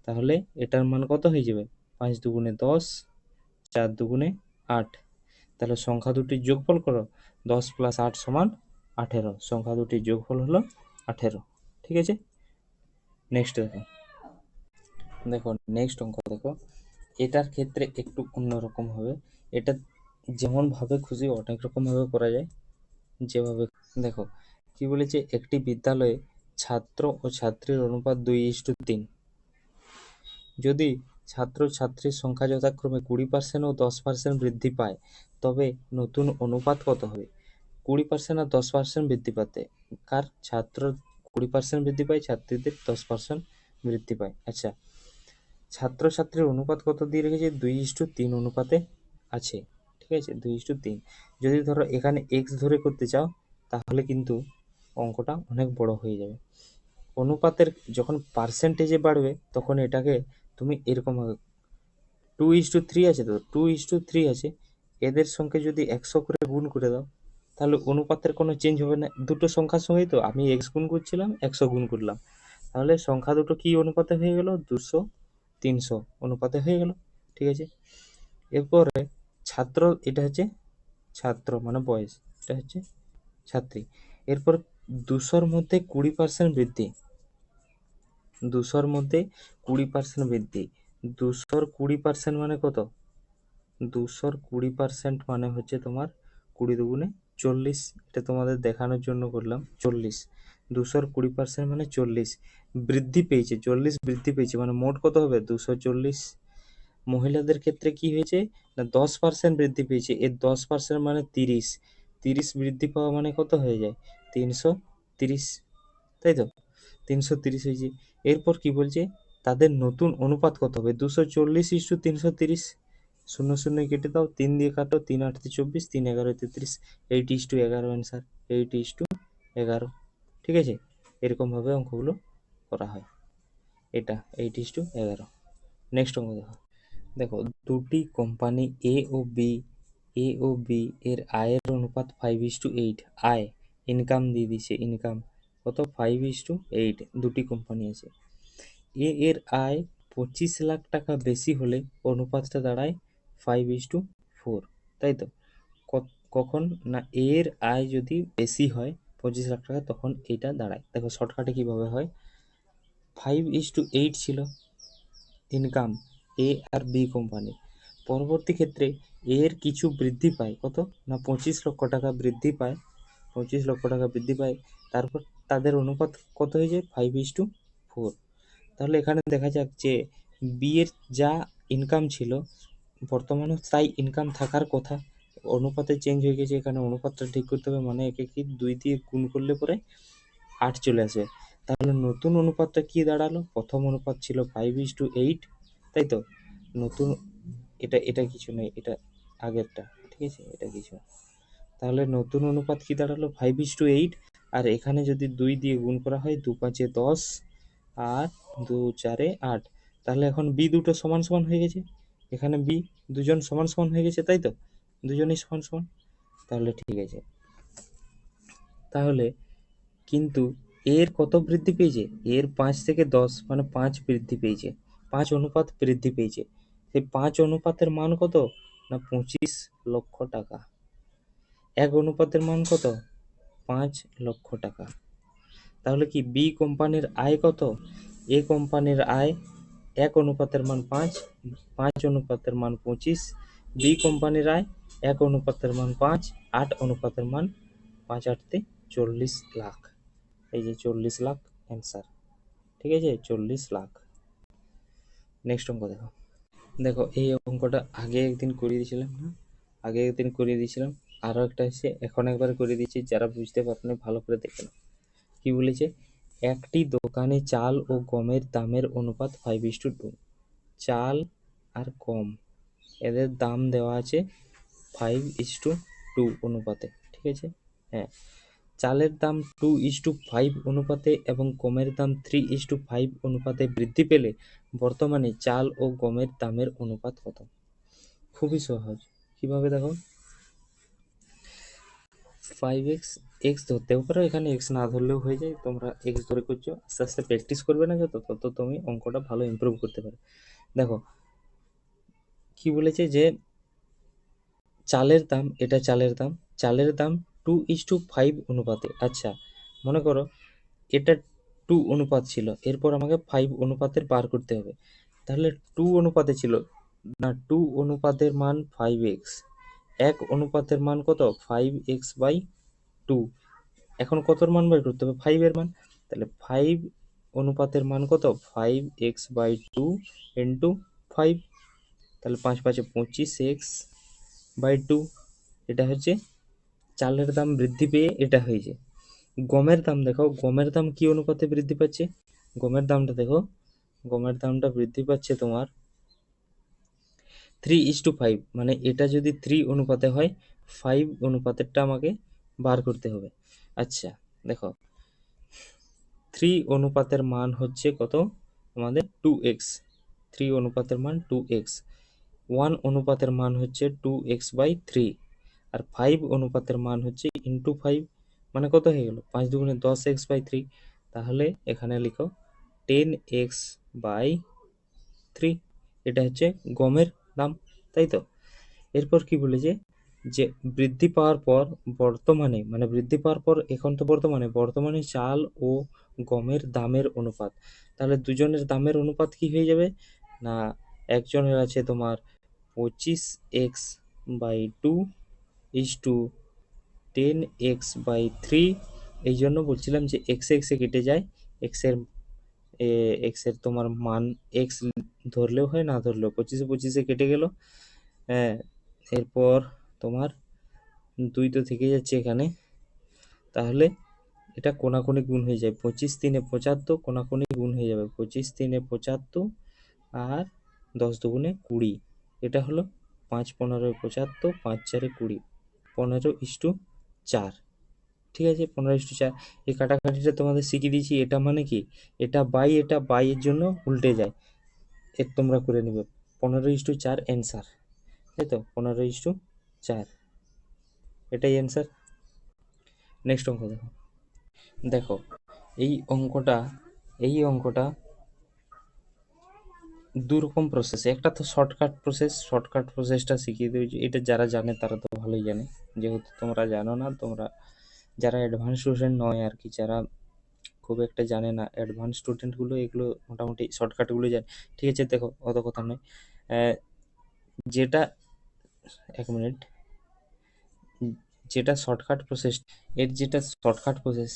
তাহলে এটার মান কত হয়ে যাবে 5 × 2 = 10, 4 × 2 = 8, তাহলে সংখ্যা দুটির যোগফল করো, 10 + 8 = 18, সংখ্যা দুটির যোগফল হলো 18, ঠিক আছে। নেক্সট দেখো, দেখো নেক্সট অঙ্ক দেখো, এটার ক্ষেত্রে একটু অন্যরকম হবে, এটা যেমনভাবে খুশি অনেক রকমভাবে করা যায়, যেভাবে দেখো কি বলেছে, একটি বিদ্যালয়ে ছাত্র ও ছাত্রীর অনুপাত 2:3, যদি ছাত্র ছাত্রীর সংখ্যা যথাক্রমে 20% ও 10% বৃদ্ধি পায় তবে নতুন অনুপাত কত হবে। 20% আর 10% বৃদ্ধি পাতে কার, ছাত্র 20% বৃদ্ধি পায়, ছাত্রীদের 10% বৃদ্ধি পায়। আচ্ছা, ছাত্র ছাত্রীর অনুপাত কত দিয়ে রেখেছে 2:3 অনুপাতে আছে, ঠিক আছে 2:3। যদি ধরো এখানে x ধরে করতে চাও তাহলে কিন্তু অঙ্কটা অনেক বড় হয়ে যাবে। অনুপাতের যখন পার্সেন্টেজে বাড়বে তখন এটাকে তুমি এরকম 2:3 আছে, তো 2:3 আছে, এদের সঙ্গে যদি 100 করে গুণ করে দাও তাহলে অনুপাতের কোনো চেঞ্জ হবে না। দুটো সংখ্যার সঙ্গেই তো আমি x গুণ করছিলাম, 100 গুণ করলাম, তাহলে সংখ্যা দুটো কি অনুপাতে হয়ে গেল? 200-300 অনুপাতে হয়ে গেল। ঠিক আছে, এরপরে ছাত্র, এটা হচ্ছে ছাত্র মানে বয়স, এটা হচ্ছে ছাত্রী। এরপর 200-র মধ্যে 20% বৃদ্ধি, 200-র মধ্যে 20% বৃদ্ধি, 200-র 20% মানে কত? 200-র 20% মানে হচ্ছে তোমার 20 দুগুণে 40, এটা তোমাদের দেখানোর জন্য করলাম 40। 200-র 20% মানে 40 বৃদ্ধি পেয়েছে, 40 বৃদ্ধি পেয়েছে, মানে মোট কত হবে? 240। মহিলাদের ক্ষেত্রে কি হয়েছে না 10% বৃদ্ধি পেয়েছে, এর 10% মানে 30, 30 বৃদ্ধি পাওয়া মানে কত হয়ে যায়? 330, তাই তো? 330 হয়েছে। এরপর কি বলছে? তাদের নতুন অনুপাত কত হবে? 240:330, শূন্য শূন্য কেটে দাও, 3 দিয়ে কাটো, 3 8 24, 3 11 33, 8:11 অ্যান্সার, 8:11। ঠিক আছে, এরকমভাবে অঙ্কগুলো করা হয়। এটা 8:11। নেক্সট অঙ্ক দেখো। দেখো, দুটি কোম্পানি এ ও বি এর আয়ের অনুপাত 5:8। আয়, ইনকাম দিয়ে দিছে, ইনকাম কত? 5:8। দুটি কোম্পানি আছে, এর আয় 25 লাখ টাকা বেশি হলে অনুপাতটা দাঁড়ায় 5:4, তাই তো? কখন না এর আয় যদি বেশি হয় 25 লাখ টাকা, তখন এটা দাঁড়ায়। দেখো শর্টকাটে কিভাবে হয়, 5:8 ছিল ইনকাম এ আর বি কোম্পানি, পরবর্তী ক্ষেত্রে এর কিছু বৃদ্ধি পায়, কত না 25 লক্ষ টাকা বৃদ্ধি পায়, 25 লক্ষ টাকা বৃদ্ধি পায়, তারপর তাদের অনুপাত কত হয়ে যায়? 5:4। তাহলে এখানে দেখা যাক যে বি এর যা ইনকাম ছিল বর্তমানে তাই ইনকাম থাকার কথা, অনুপাতে চেঞ্জ হয়ে গেছে, এখানে অনুপাতটা ঠিক করতে হবে, মানে একে কি 2 দিয়ে গুণ করলে পরে 8 চলে আসবে। তাহলে নতুন অনুপাতটা কি দাঁড়ালো? প্রথম অনুপাত ছিল 5:8, তাই তো? নতুন, এটা কিছু নেই, এটা আগেরটা, ঠিক আছে, এটা কিছু। তাহলে নতুন অনুপাত কি দাঁড়ালো? 5:8। আর এখানে যদি 2 দিয়ে গুণ করা হয়, 2 5 10 আর 2 4 8, তাহলে এখন বি দুটো সমান সমান হয়ে গেছে, এখানে বি দুজন সমান সমান হয়ে গেছে, তাই তো? দুজনেই সমান সমান, তাহলে ঠিক আছে। তাহলে কিন্তু এর কত বৃদ্ধি পেয়েছে? এর 5 থেকে 10 মানে 5 বৃদ্ধি পেয়েছে, 5 অনুপাত বৃদ্ধি পেয়েছে। সেই 5 অনুপাতের মান কত না 25 লক্ষ টাকা। এক অনুপাতের মান কত? 5 লক্ষ টাকা। তাহলে কি বি কোম্পানির আয় কত? এ কোম্পানির আয় এক অনুপাতের মান 5, 5 অনুপাতের মান 25, বি কোম্পানির আয় এক অনুপাতের মান 5, 8 অনুপাতের মান 5 8 40 লাখ। এই যে 40 লাখ অ্যান্সার, ঠিক আছে, 40 লাখ। নেক্সট অঙ্ক দেখো। দেখো এই অঙ্কটা আগে একদিন করিয়ে দিয়েছিলাম না, আগে একদিন করিয়ে দিয়েছিলাম, আরও একটা এসে এখন একবার করিয়ে দিচ্ছি, যারা বুঝতে পারেনি ভালো করে দেখে নাও। কি বলেছে? একটি দোকানে চাল ও গমের দামের অনুপাত 5:2, চাল আর গম এদের দাম দেওয়া আছে 5:2 অনুপাতে, ঠিক আছে। হ্যাঁ, চালের দাম 2:5 অনুপাতে এবং গমের দাম 3:5 অনুপাতে বৃদ্ধি পেলে বর্তমানে চাল ও গমের দামের অনুপাত কত? খুবই সহজ, কিভাবে দেখো, 5x, এক্স ধরতেও পারো, এখানে এক্স না ধরলেও হয়ে যায়, তোমরা এক্স ধরে করছো, আস্তে আস্তে প্র্যাকটিস করবে না যত, তত তুমি অঙ্কটা ভালো ইমপ্রুভ করতে পারবে। দেখো কি বলেছে যে চালের দাম, এটা চালের দাম, চালের দাম 2:5 অনুপাতে। আচ্ছা, মনে করো এটা 2 অনুপাত ছিল, এরপর আমাকে 5 অনুপাতের বার করতে হবে, তাহলে 2 অনুপাতে ছিল না, 2 অনুপাতের মান 5x, এক অনুপাতের মান কত? 5x/2। এখন কতর মান বের করতে হবে? 5 এর মান, তাহলে 5 অনুপাতের মান কত? 5x/2 ইন্টু 5, তাহলে 5 5 25x/2। এটা হচ্ছে চালের দাম বৃদ্ধি পেয়ে এটা হয়েছে। গমের দাম দেখো, গমের দাম কি অনুপাতে বৃদ্ধি পাচ্ছে? গমের দামটা দেখো, গমের দামটা বৃদ্ধি পাচ্ছে তোমার 3:5, মানে এটা যদি 3 অনুপাতে হয় 5 অনুপাতেরটা আমাকে বার করতে হবে। আচ্ছা দেখো, 3 অনুপাতের মান হচ্ছে কত আমাদের 2x, 3 অনুপাতের মান 2x, 1 অনুপাতের মান হচ্ছে 2x/3, আর 5 অনুপাতের মান হচ্ছে ইন্টু 5, মানে কত হয়ে গেল 5 দুগুণে 10x/3। তাহলে এখানে লিখো 10x/3, এটা হচ্ছে গমের দাম, তাই তো। এরপর কি বলেছে যে বৃদ্ধি পাওয়ার পর বর্তমানে, মানে বৃদ্ধি পাওয়ার পর এখন তো বর্তমানে চাল ও গমের দামের অনুপাত। তাহলে দুজনের দামের অনুপাত কি হয়ে যাবে না, একজনের আছে তোমার 25x/2 ইজ টু 10x/3। এই জন্য বলছিলাম যে এক্স এক্সে কেটে যায়, এক্সের এক্সের তোমার মান এক্স ধরলেও হয় না ধরলেও 25 কেটে গেল। হ্যাঁ, এরপর তোমার 2 তো থেকে যাচ্ছে এখানে, তাহলে এটা কোনাকুনি গুণ হয়ে যায়, 25 3 75 কোনাকুনি গুণ হয়ে যাবে, 25 3 75 আর 10 দুগুণে 20, এটা হলো 5 15 75, 5 4 20, 15:4। ঠিক আছে, 15:4। এই কাটাকাটিটা তোমাদের শিখিয়ে দিয়েছি, এটা মানে কি, এটা বাই এর জন্য উল্টে যায়, এর তোমরা করে নেবে 15:4 অ্যান্সার, তাই তো 15:4, এটাই অ্যান্সার। নেক্সট অঙ্ক দেখো, দেখো এই অঙ্কটা দুরকম প্রসেস, একটা তো শর্টকাট প্রসেসটা শিখিয়ে দিয়েছি, এটা যারা জানে তারা তো ভালোই জানে, যেহেতু তোমরা জানো না, তোমরা যারা অ্যাডভান্স স্টুডেন্ট নয় আর কি, যারা খুব একটা জানে না, অ্যাডভান্স স্টুডেন্টগুলো এগুলো মোটামুটি শর্টকাটগুলো জানে। ঠিক আছে, দেখো অত কথা নয়, যেটা 1 মিনিট, যেটা শর্টকাট প্রসেস, যেটা শর্টকাট প্রসেস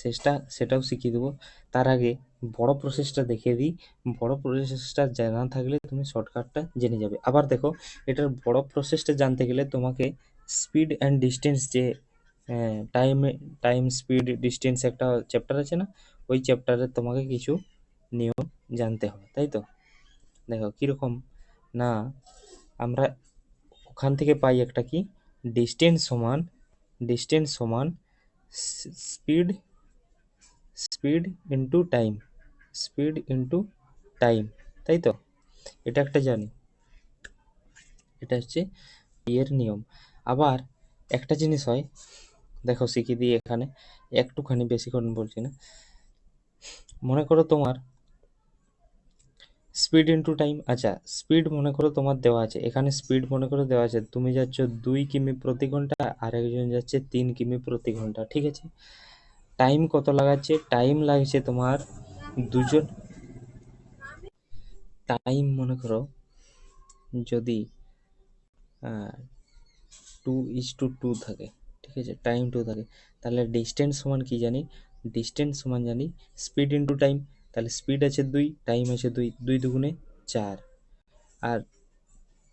সেটাও শিখিয়ে দেবো। তার আগে বড় প্রসেসটা দেখিয়ে দিই, বড় প্রসেসটা জানা থাকলে তুমি শর্টকাটটা জেনে যাবে। আবার দেখো, এটার বড় প্রসেসটা জানতে গেলে তোমাকে স্পিড অ্যান্ড ডিস্টেন্স, যে টাইম স্পিড ডিস্টেন্স একটা চ্যাপ্টার আছে না, ওই চ্যাপ্টারে তোমাকে কিছু নিয়ম জানতে হবে, তাই তো। দেখো কীরকম না, আমরা ওখান থেকে পাই একটা কি, ডিস্টেন্স সমান স্পিড ইন্টু টাইম, তাই তো। এটা একটা জানি, এটা হচ্ছে এর নিয়ম। আবার একটা জিনিস হয়, দেখো শিখিয়ে দিই এখানে, একটুখানি বেশিক্ষণ বলছি না। মনে করো তোমার স্পিড ইন্টু টাইম, আচ্ছা স্পিড মনে করো তোমার দেওয়া আছে, এখানে স্পিড মনে করো দেওয়া আছে, তুমি যাচ্ছ 2 কিমি প্রতি ঘন্টা আর একজন যাচ্ছে 3 কিমি প্রতি ঘন্টা, ঠিক আছে। টাইম কত লাগাচ্ছে, টাইম লাগছে তোমার দুজন, টাইম মনে করো যদি 2:2 থাকে, ঠিক আছে, টাইম 2 থাকে, তাহলে ডিস্টেন্স সমান কি জানি, ডিস্টেন্স সমান জানি স্পিড ইন্টু টাইম, তাহলে স্পিড আছে 2, টাইম আছে 2, 2 দুগুণে 4, আর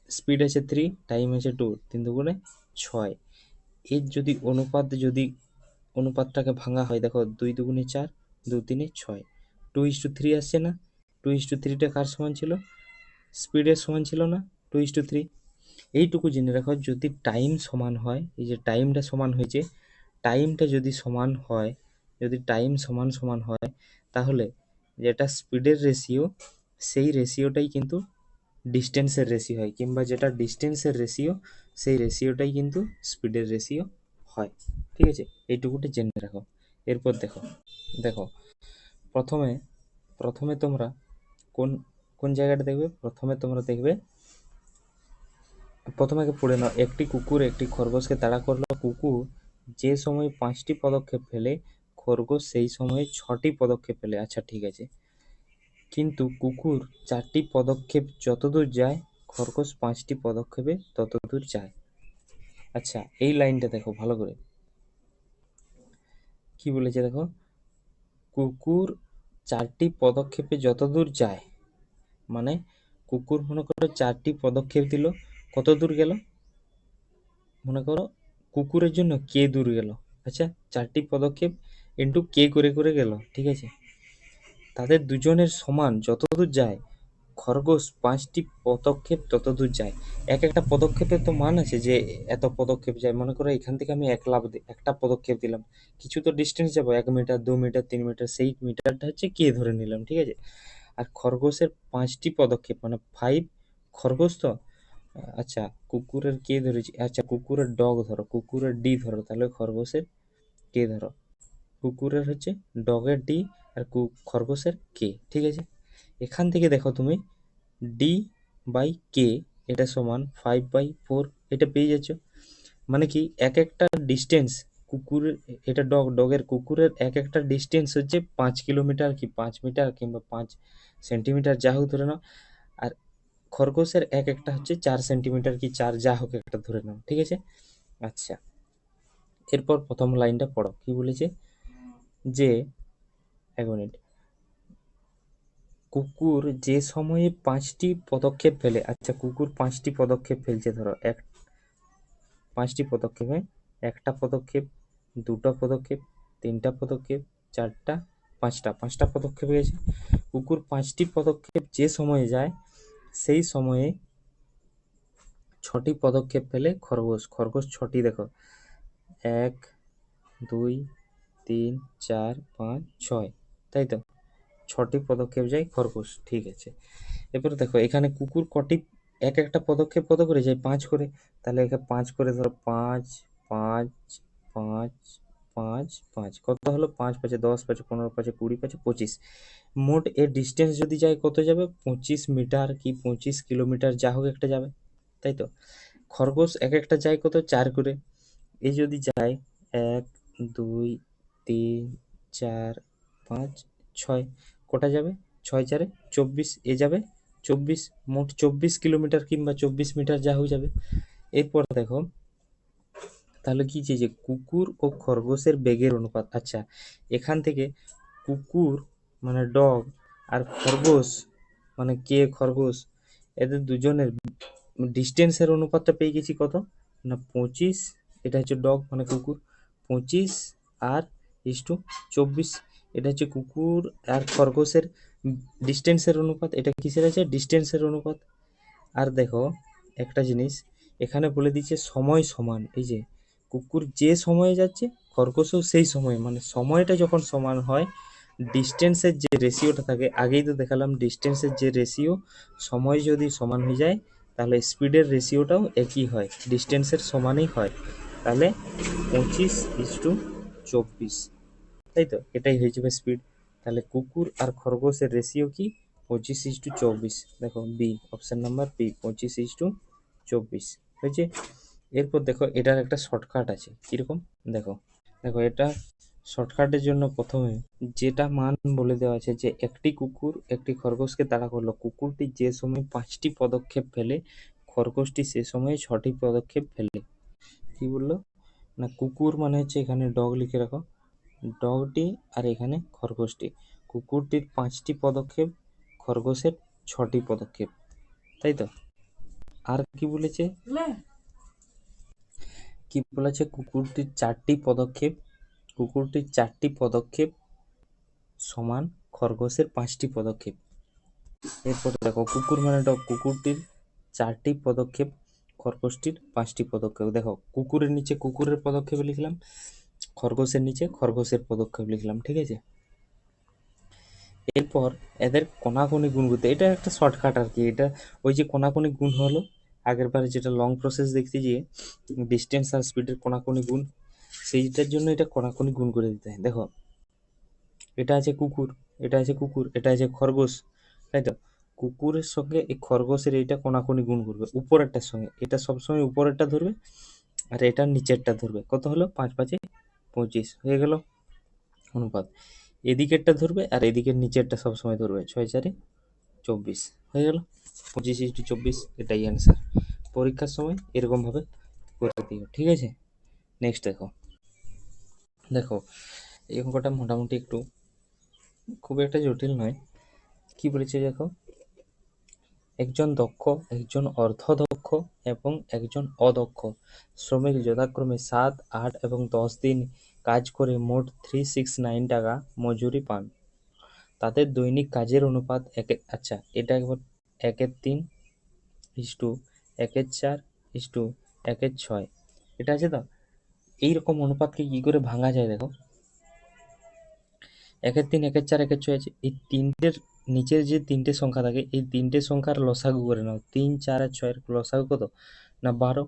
স্পিড আছে 3, টাইম আছে 2, 3 দুগুণে 6। এর যদি অনুপাতটাকে ভাঙা হয়, দেখো 2 দুগুণে 4, 2 3 6, 2:3 আসছে না, 2:3টা কার সমান ছিল, স্পিডের সমান ছিল না, 2:3। এইটুকু জেনে রাখো, যদি টাইম সমান হয়, এই যে টাইমটা সমান হয়েছে, টাইমটা যদি সমান হয়, যদি টাইম সমান হয়, তাহলে যেটা স্পিডের রেশিও, সেই রেশিওটাই কিন্তু ডিস্টেন্সের রেশিও হয়, কিংবা যেটা ডিস্টেন্সের রেশিও, সেই রেশিওটাই কিন্তু স্পিডের রেশিও হয়, ঠিক আছে। এইটুকুটা জেনে রাখো। এরপর দেখো, দেখো প্রথমে তোমরা কোন কোন জায়গাটা দেখবে, প্রথমে আগে পড়ে নাও, একটি কুকুর একটি খরগোশকে তাড়া করলো। কুকুর যে সময় 5টি পদক্ষেপ ফেলে, খরগোশ সেই সময়ে 6টি পদক্ষেপ ফেলে। আচ্ছা ঠিক আছে, কিন্তু কুকুর 4টি পদক্ষেপ যতদূর যায়, খরগোশ 5টি পদক্ষেপে ততদূর যায়। আচ্ছা এই লাইনটা দেখো ভালো করে, কি বলেছে দেখো, কুকুর 4টি পদক্ষেপে যতদূর যায়, মানে কুকুর মনে করো 4টি পদক্ষেপ দিল, কত দূর গেল, মনে করো কুকুরের জন্য কে দূর গেল, আচ্ছা 4টি পদক্ষেপ ইন্টু কে করে করে গেল, ঠিক আছে। তাদের দুজনের সমান যতদূর যায়, খরগোশ 5টি পদক্ষেপ ততদূর যায়। এক একটা পদক্ষেপের তো মান আছে যে এত পদক্ষেপ যায়। মনে করো এখান থেকে আমি একটা পদক্ষেপ দিলাম, কিছু তো ডিস্টেন্স যাবো, 1 মিটার, 2 মিটার, 3 মিটার, সেই মিটারটা হচ্ছে কে ধরে নিলাম, ঠিক আছে। আর খরগোশের 5টি পদক্ষেপ মানে 5, খরগোশ তো। আচ্ছা, কুকুরের কে ধরেছি, আচ্ছা কুকুরের ডগ ধরো, কুকুরের ডি ধরো, তাহলে খরগোশের কে ধরো। কুকুরের হচ্ছে ডগের ডি, আর খরগোশের কে, ঠিক আছে। এখান থেকে দেখো তুমি ডি বাই কে এটা সমান 5/4, এটা পেয়ে যাচ্ছ। মানে কি এক একটা ডিস্টেন্স কুকুরের, এটা ডগের কুকুরের এক একটা ডিস্টেন্স হচ্ছে 5 কিলোমিটার কি 5 মিটার কিংবা 5 সেন্টিমিটার, যা হোক ধরে নাও। আর খরগোশের এক একটা হচ্ছে 4 সেন্টিমিটার কি 4, যা হোক একটা ধরে নাও, ঠিক আছে। আচ্ছা, এরপর প্রথম লাইনটা পড়ো, কি বলেছে যে 1 মিনিট, কুকুর যে সময়ে 5টি পদক্ষেপ ফেলে। আচ্ছা, কুকুর 5টি পদক্ষেপ ফেলছে, ধরো 5টি পদক্ষেপে, একটা পদক্ষেপ, দুটো পদক্ষেপ, তিনটা পদক্ষেপ, চারটা, পাঁচটা পদক্ষেপ গেছে। কুকুর 5টি পদক্ষেপ যে সময়ে যায়, সেই সময়ে 6টি পদক্ষেপ ফেলে খরগোশ 6টি, দেখো 1, 2, 3, 4, 5, 6, তাই তো 6টি পদক্ষেপ যায় খরগোশ, ঠিক আছে। এরপরে দেখো এখানে কুকুর কটি এক একটা পদক্ষেপ কত করে যায়, 5 করে, তাহলে এখানে 5 করে ধরো, 5, 5, 5, 5, 5, কত হলো, 5 5 10 5 15 5 20 5 25, মোট এর ডিস্টেন্স যদি যায় কত যাবে, 25 মিটার কি 25 কিলোমিটার, যা হোক একটা যাবে, তাই তো। খরগোশ এক একটা যায় কত, 4 করে। এই যদি যায় 1, 2, 3, 4, 5, 6, কটা যাবে, 6 4 24, এ যাবে 24, মোট 24 কিলোমিটার কিংবা 24 মিটার, যা হোক যাবে। এরপর দেখো তাহলে কি যে কুকুর ও খরগোশের বেগের অনুপাত। আচ্ছা, এখান থেকে কুকুর মানে ডগ আর খরগোশ মানে কে খরগোশ, এদের দুজনের ডিস্টেন্সের অনুপাতটা পেয়ে গেছি কত না 25, এটা হচ্ছে ডগ মানে কুকুর, 25 আর 24, এটা হচ্ছে কুকুর আর খরগোশের ডিস্টেন্সের অনুপাত। এটা কিসের আছে, ডিস্টেন্সের অনুপাত। আর দেখো একটা জিনিস এখানে বলে দিচ্ছে সময় সমান, এই যে কুকুর যে সময়ে যাচ্ছে খরগোশও সেই সময়, মানে সময়টা যখন সমান হয়, ডিস্টেন্সের যে রেশিওটা থাকে, আগেই তো দেখালাম ডিস্টেন্সের যে রেশিও, সময় যদি সমান হয়ে যায় তাহলে স্পিডের রেশিওটাও একই হয়, ডিস্টেন্সের সমানই হয়। তাহলে 25:24, তাই তো, এটাই হয়ে যাবে স্পিড। তাহলে কুকুর আর খরগোশের রেশিও কি, 25:24, দেখো বি, অপশন নাম্বার বি, 25:24 হয়েছে। এরপর দেখো এটার একটা শর্টকাট আছে, কিরকম দেখো, দেখো এটা শর্টকাটের জন্য প্রথমে যেটা মান বলে দেওয়া আছে যে একটি কুকুর একটি খরগোশকে তাড়া করলো, কুকুরটি যে সময় 5টি পদক্ষেপ ফেলে, খরগোশটি সে সময় 6টি পদক্ষেপ ফেলে। কি বললো না, কুকুর মানে হচ্ছে এখানে ডগ লিখে রাখো, ডগটি, আর এখানে খরগোশটি, কুকুরটির 5টি পদক্ষেপ, খরগোশের 6টি পদক্ষেপ, তাই তো। আর কি বলেছে, কুকুরটির 4টি পদক্ষেপ, কুকুরটির 4টি পদক্ষেপ সমান খরগোশের 5টি পদক্ষেপ। এরপর দেখো কুকুর মানে ডগ, কুকুরটির 4টি পদক্ষেপ, খরগোশটির 5টি পদক্ষেপ। দেখো কুকুরের নিচে কুকুরের পদক্ষেপ লিখলাম, খরগোশের নিচে খরগোশের পদক্ষেপ লিখলাম, ঠিক আছে। এরপর এদের কোনাকুনি গুণ করতে, এটা একটা শর্টকাট আর কি, এটা ওই যে কোনাকুনি গুণ হলো আগের বারে যেটা লং প্রসেস দেখতে গিয়ে ডিস্টেন্স আর স্পিডের কোনাকুনি গুণ, সেইটার জন্য এটা কোনাকুনি গুণ করে দিতে হয়। দেখো এটা আছে কুকুর, এটা আছে কুকুর, এটা আছে খরগোশ, তাই তো। কুকুরের সঙ্গে এই খরগোশের এইটা কোনাকুনি গুণ করবে উপরেরটার সঙ্গে, এটা সবসময় উপরেরটা ধরবে আর এটা নিচেরটা ধরবে, কত হলো 5 5 25 হয়ে গেল অনুপাত। এদিকেরটা ধরবে আর এদিকের নিচেরটা সবসময় ধরবে, 6 4 24 হয়ে গেল 25:24, এটাই অ্যান্সার। পরীক্ষার সময় এরকম ভাবে করে দিও, ঠিক আছে। নেক্সট দেখো, দেখো এই অঙ্কটা মোটামুটি একটু খুব একটা জটিল নয়। কি বলেছে দেখো, একজন দক্ষ, একজন অর্ধদক্ষ এবং একজন অদক্ষ শ্রমিক যথাক্রমে 7, 8 এবং 10 দিন কাজ করে মোট 369 টাকা মজুরি পান। তাদের দৈনিক কাজের অনুপাত আচ্ছা এটা একবার 1/3:1/4:1/6। এটা আছে তো? এইরকম অনুপাতকে কি করে ভাঙা যায় দেখো। 1/3, 1/4, 1/6 আছে। এই তিনটের নিচের যে তিনটে সংখ্যা থাকে, এই তিনটে সংখ্যার লসাগু করে নাও। 3, 4 আর 6 এর লসাগু কত? না 12।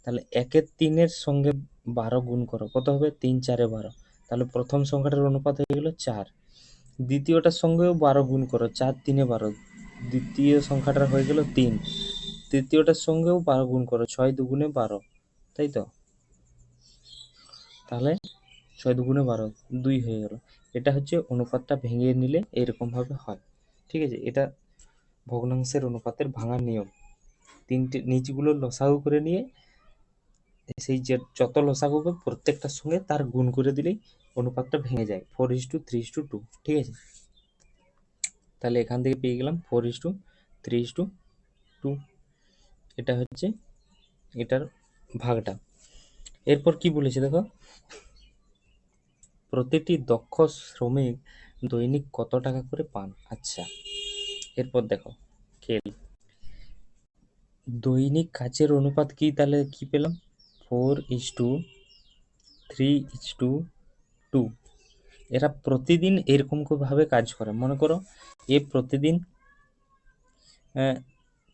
তাহলে 1/3 সঙ্গে 12 গুণ করো, কত হবে? 3, 4 12। তাহলে প্রথম সংখ্যাটার অনুপাত হয়ে গেল 4। দ্বিতীয়টার সঙ্গেও 12 গুণ করো, 4, 3 12। দ্বিতীয় সংখ্যাটার হয়ে গেল 3। তৃতীয়টার সঙ্গেও 12 গুণ করো, 6 2 12, তাই তো? তাহলে 6 2 12, 2 হয়ে গেল। এটা হচ্ছে অনুপাতটা ভেঙে নিলে এরকম ভাবে হয়। ঠিক আছে, এটা ভগ্নাংশের অনুপাতের ভাঙার নিয়ম। তিনটে নিচগুলো লসাগু করে নিয়ে সেই যে যত লসাগু হবে প্রত্যেকটার সঙ্গে তার গুণ করে দিলেই অনুপাতটা ভেঙে যায়। 4:3:2। ঠিক আছে, তাহলে এখান থেকে পেয়ে গেলাম 4:3:2। এটা হচ্ছে এটার ভাগটা। এরপর কি বলেছে দেখো, প্রতিটি দক্ষ শ্রমিক দৈনিক কত টাকা করে পান। আচ্ছা, এরপর দেখো খেল, দৈনিক কাজের অনুপাত কি? তাহলে কি পেলাম? 4:3:2। এরা প্রতিদিন এরকম ভাবে কাজ করে। মনে করো এ প্রতিদিন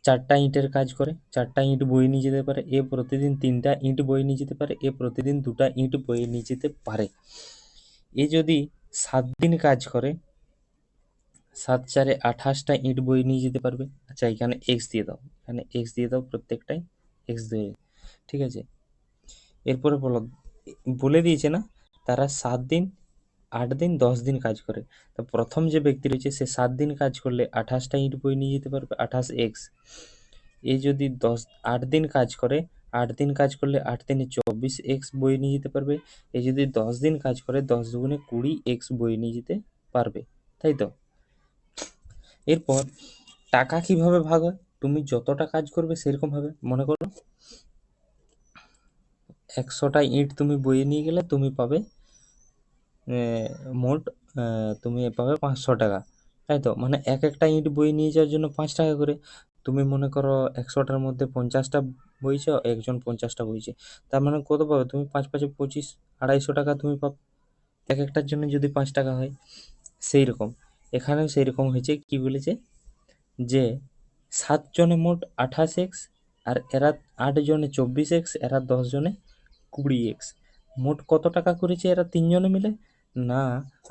4টা ইঁটের কাজ করে, 4টা ইঁট বয়ে নিয়ে যেতে পারে। এ প্রতিদিন 3টা ইঁট বয়ে নিয়ে যেতে পারে। এ প্রতিদিন 2টা ইঁট বয়ে নিয়ে যেতে পারে। এ যদি 7 দিন কাজ করে, 7 4 28টা ইঁট বয়ে নিয়ে যেতে পারবে। আচ্ছা, এখানে এক্স দিয়ে দাও, এখানে এক্স দিয়ে দাও, প্রত্যেকটাই এক্স দিয়ে। ঠিক আছে, এরপরে বলে দিয়েছে না, তারা 7 দিন, 8 দিন, 10 দিন কাজ করে। তো প্রথম যে ব্যক্তি রয়েছে সে 7 দিন কাজ করলে 28টা ইঁট বয়ে নিয়ে যেতে পারবে, 28 এক্স। এ যদি 8 দিন কাজ করে, 8 দিন কাজ করলে 8 দিনে 24 এক্স বয়ে নিয়ে যেতে পারবে। এ যদি 10 দিন কাজ করে, 10 দুগুণে 20 এক্স বয়ে নিয়ে যেতে পারবে, তাই তো? এরপর টাকা কিভাবে ভাগ হয়? তুমি যতটা কাজ করবে সেরকম ভাবে। মনে করো 100টা ইঁট তুমি বয়ে নিয়ে গেলে তুমি পাবে মোট তুমি পাবে 500 টাকা, তাই তো? মানে একটা ইঁট বয়ে নিয়ে যাওয়ার জন্য 5 টাকা করে। তুমি মনে করো 100টার মধ্যে 50টা বইছ, একজন 50টা বইছে, তার মানে কত পাবে তুমি? 5 5 25, 250 টাকা তুমি পাবে একটার জন্য, যদি 5 টাকা হয়। সেই রকম এখানেও সেই রকম হয়েছে। কি বলেছে যে 7 জনে মোট 28 এক্স, আর এরা 8 জনে 24 এক্স, এরা 10 জনে 20 এক্স। মোট কত টাকা করেছে এরা 3 জনে মিলে? না,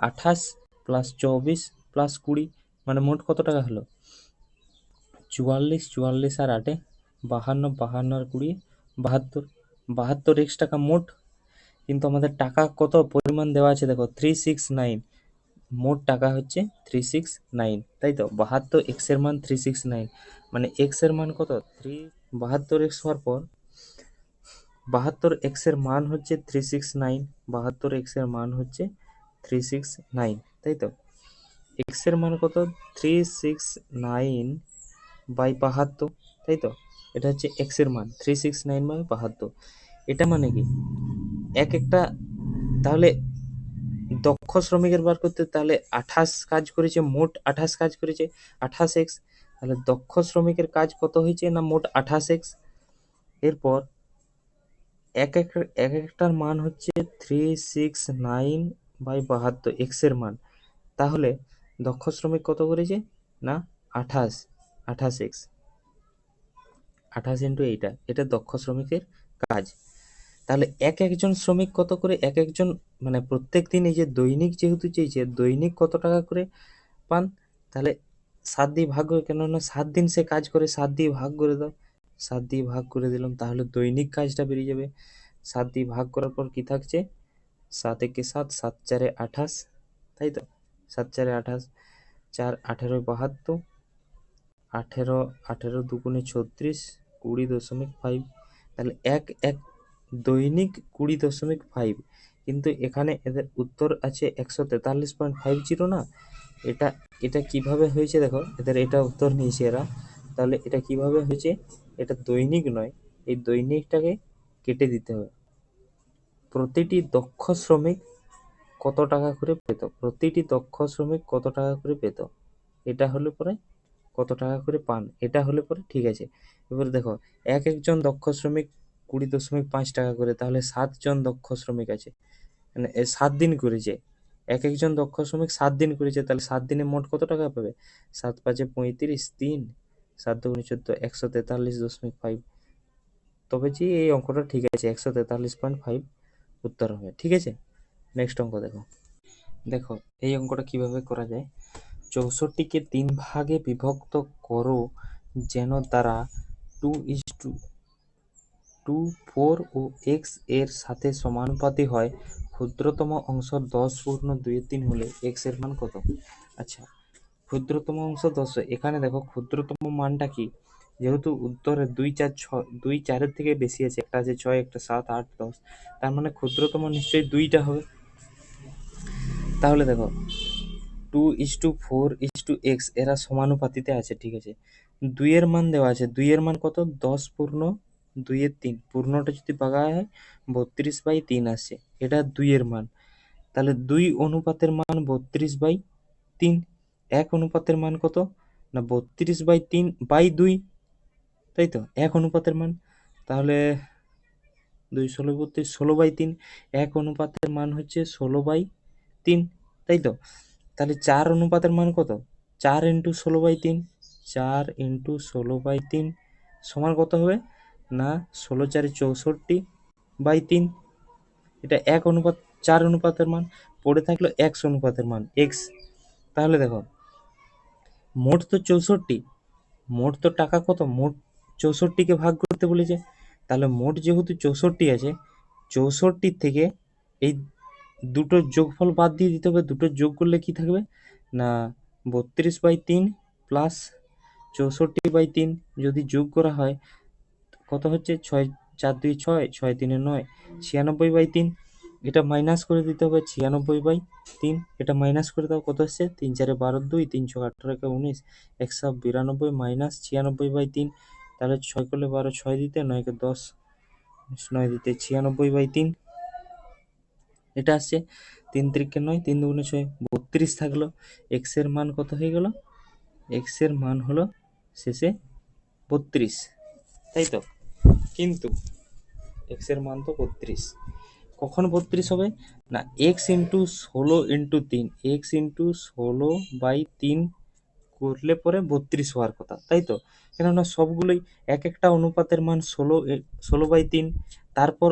28 প্লাস 24 প্লাস 20, মানে মোট কত টাকা হলো? 44, 44 আর 8 52, 52 আর 20 72, 72 এক্স টাকা মোট। কিন্তু আমাদের টাকা কত পরিমাণ দেওয়া আছে দেখো, 369। মোট টাকা হচ্ছে 369, তাই তো? 72 এক্স এর মান 369, মানে এক্স এর মান কত? 72 এক্স হওয়ার পর 72 এক্স এর মান হচ্ছে 369। 72 এক্স এর মান হচ্ছে 369, তাই তো? এক্স এর মান কত? 369/72, তাই তো? এটা হচ্ছে এক্স এর মান 369/72। এটা মানে কি একটা, তাহলে দক্ষ শ্রমিকের বার করতে, তাহলে 28 কাজ করেছে, মোট 28 কাজ করেছে, 28 এক্স। তাহলে দক্ষ শ্রমিকের কাজ কত হয়েছে? না মোট 28 এক্স। এরপর একটার মান হচ্ছে 369/72 এক্স এর মান। তাহলে দক্ষ শ্রমিক কত করেছে? না 28, 28 এক্স, 28 ইন্টু এটা দক্ষ শ্রমিকের কাজ। তাহলে একজন শ্রমিক কত করে, একজন মানে প্রত্যেক দিন, এই যে দৈনিক যেহেতু চেয়েছে, দৈনিক কত টাকা করে পান? তাহলে 7 দিয়ে ভাগ করে, কেননা 7 দিন সে কাজ করে, 7 দিয়ে ভাগ করে দাও। 7 দিয়ে ভাগ করে দিলাম, তাহলে দৈনিক কাজটা বেরিয়ে যাবে। 7 দিয়ে ভাগ করার পর কি থাকছে? 7 একে 7, 7 4 28, তাই তো? 7 4 28, 4 18 72, 18 18 দুগুণে 36, 20.5। তাহলে এক দৈনিক 20.5। কিন্তু এখানে এদের উত্তর আছে 143.50 না। এটা এটা কিভাবে হয়েছে দেখো, এদের এটা উত্তর নিয়েছে এরা। তাহলে এটা কিভাবে হয়েছে? এটা দৈনিক নয়, এই দৈনিকটাকে কেটে দিতে হবে। প্রতিটি দক্ষ শ্রমিক কত টাকা করে পেত, প্রতিটি দক্ষ শ্রমিক কত টাকা করে পেত, এটা হলো পরে কত টাকা করে পান, এটা হলে পরে ঠিক আছে। এবারে দেখো, একজন দক্ষ শ্রমিক 20.5 টাকা করে, তাহলে 7 জন দক্ষ শ্রমিক আছে, মানে 7 দিন করেছে, একজন দক্ষ শ্রমিক 7 দিন করেছে, তাহলে 7 দিনে মোট কত টাকা পাবে? 7×5 = 35, 3, 7×2 = 14, 143.5। তবে যে এই অঙ্কটা ঠিক আছে, 143.5 উত্তর হবে, ঠিক আছে। নেক্সট অঙ্ক দেখো। দেখো এই অঙ্কটা কিভাবে করা যায়। 64কে 3 ভাগে বিভক্ত করো যেন তারা 2:2, 4 ও x এর সাথে সমানুপাতি হয়। ক্ষুদ্রতম অংশ 10√2 হলে x এর মান কত? আচ্ছা, ক্ষুদ্রতম অংশ 10, এখানে দেখো ক্ষুদ্রতম মানটা কি, যেহেতু উত্তরে 2, 4, 6, 2 4-এর থেকে বেশি আছে, একটা আছে 6, একটা 7, 8, 10, তার মানে ক্ষুদ্রতম নিশ্চয়ই 2টা হবে। তাহলে দেখো 2:4:x এরা সমানুপাতিতে আছে, ঠিক আছে। 2 এর মান দেওয়া আছে, 2 এর মান কত? 10√2 পূর্ণটা যদি ভাগা হয় 32/3 আসছে, এটা 2 এর মান। তাহলে 2 অনুপাতের মান 32/3, 1 অনুপাতের মান কত? না 32/3/2, তাই তো, 1 অনুপাতের মান। তাহলে 2 16 32, 16/3, 1 অনুপাতের মান হচ্ছে 16/3, তাই তো। তাহলে 4 অনুপাতের মান কত? 4 × 16/3, 4 × 16/3 সমান কত হবে? না 16×4 = 64/3, এটা 4 অনুপাতের মান। পড়ে থাকলো x অনুপাতের মান, x। তাহলে দেখো মোট তো 64, মোট তো টাকা কত? মোট 64কে ভাগ করতে বলেছে, তাহলে মোট যেহেতু 64 আছে, 64 থেকে এই দুটোর যোগফল বাদ দিয়ে দিতে হবে। দুটোর যোগ করলে কি থাকবে? না 32/3 প্লাস 64/3 যদি যোগ করা হয় কত হচ্ছে? 6 4 2 6, 6 3 9, 96/3। এটা মাইনাস করে দিতে হবে, 96/3, এটা মাইনাস করে দাও, কত আসছে? 3 4 12 2, 3 6 18 19, 192 মাইনাস 96/3। তাহলে 6 করলে 12, 6 দিতে, 9 কে 10, 9 দিতে 96/3, এটা আসছে। 3 3 9, 3 2 6, 32 থাকলো। এক্স এর মান কত হয়ে গেল? এক্স এর মান হলো শেষে 32, তাই তো। কিন্তু এক্স এর মান তো 32, কখন 32 হবে? না x×16 × 3, x×16/3 করলে পরে 32 হওয়ার কথা, তাই তো। কেননা সবগুলোই এক একটা অনুপাতের মান 16/3, তারপর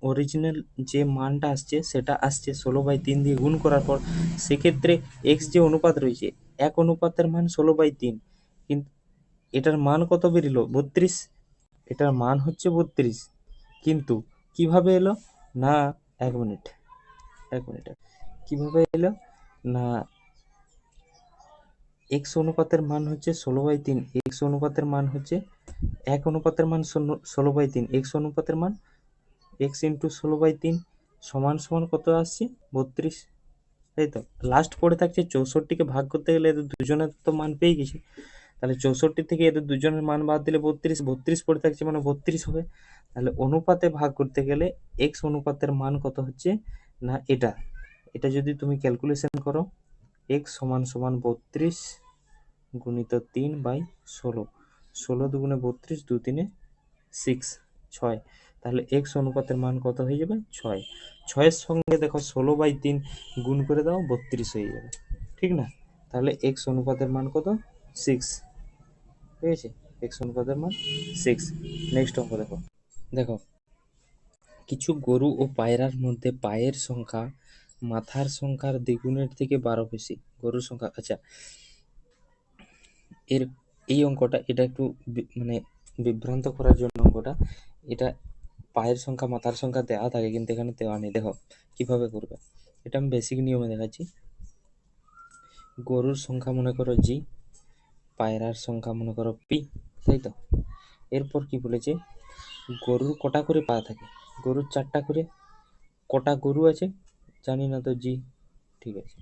অরিজিনাল যে মানটা আসছে সেটা আসছে 16/3 দিয়ে গুণ করার পর। সেক্ষেত্রে এক্স যে অনুপাত রয়েছে, এক অনুপাতের মান 16/3, কিন্তু এটার মান কত বেরিলো? 32, এটার মান হচ্ছে 32, কিন্তু কিভাবে এলো? না 1 মিনিট, কিভাবে এলো? না এক্স অনুপাতের মান হচ্ছে 16/3, এক্স অনুপাতের মান হচ্ছে এক অনুপাতের মান 16/3, এক্স অনুপাতের মান x×16/3 সমান সমান কত আসছে? 32, তাই তো। লাস্ট পড়ে থাকছে 64কে ভাগ করতে গেলে এদের দুজনের তো মান পেয়ে গেছি, তাহলে 64 থেকে এদের দুজনের মান বাদ দিলে 32, 32 পড়ে থাকছে মানে 32 হবে। তাহলে অনুপাতে ভাগ করতে গেলে এক্স অনুপাতের মান কত হচ্ছে? না এটা, এটা যদি তুমি ক্যালকুলেশন করো, এক্স সমান সমান 32 গুণিত 3/16, 16 দুগুণে 32, 2 3 6, 6, তাহলে এক্স অনুপাতের মান কত হয়ে যাবে? 6। 6-এর সঙ্গে দেখো 16/3 গুণ করে দাও, 32 হয়ে যাবে, ঠিক না। তাহলে এক্স অনুপাতের মান কত? 6, ঠিক আছে, এক্স অনুপাতের মান 6। নেক্সট অঙ্ক দেখো। দেখো কিছু গরু ও পায়রার মধ্যে পায়ের সংখ্যা মাথার সংখ্যার দ্বিগুণের থেকে 12 বেশি। গরুর সংখ্যা, আচ্ছা এর এই অঙ্কটা, এটা একটু মানে বিভ্রান্ত করার জন্য অঙ্কটা, এটা পায়ের সংখ্যা মাথার সংখ্যা দেওয়া থাকে, কিন্তু এখানে দেওয়া নেই। দেখো কিভাবে করবে, এটা আমি বেসিক নিয়মে দেখাচ্ছি। গরুর সংখ্যা মনে করো জি, পায়রার সংখ্যা মনে করো পি, তাই তো। এরপর কি বলেছে? গরুর কটা করে পা থাকে? গরুর 4টা করে। কটা গরু আছে জানি না তো, জি, ঠিক আছে।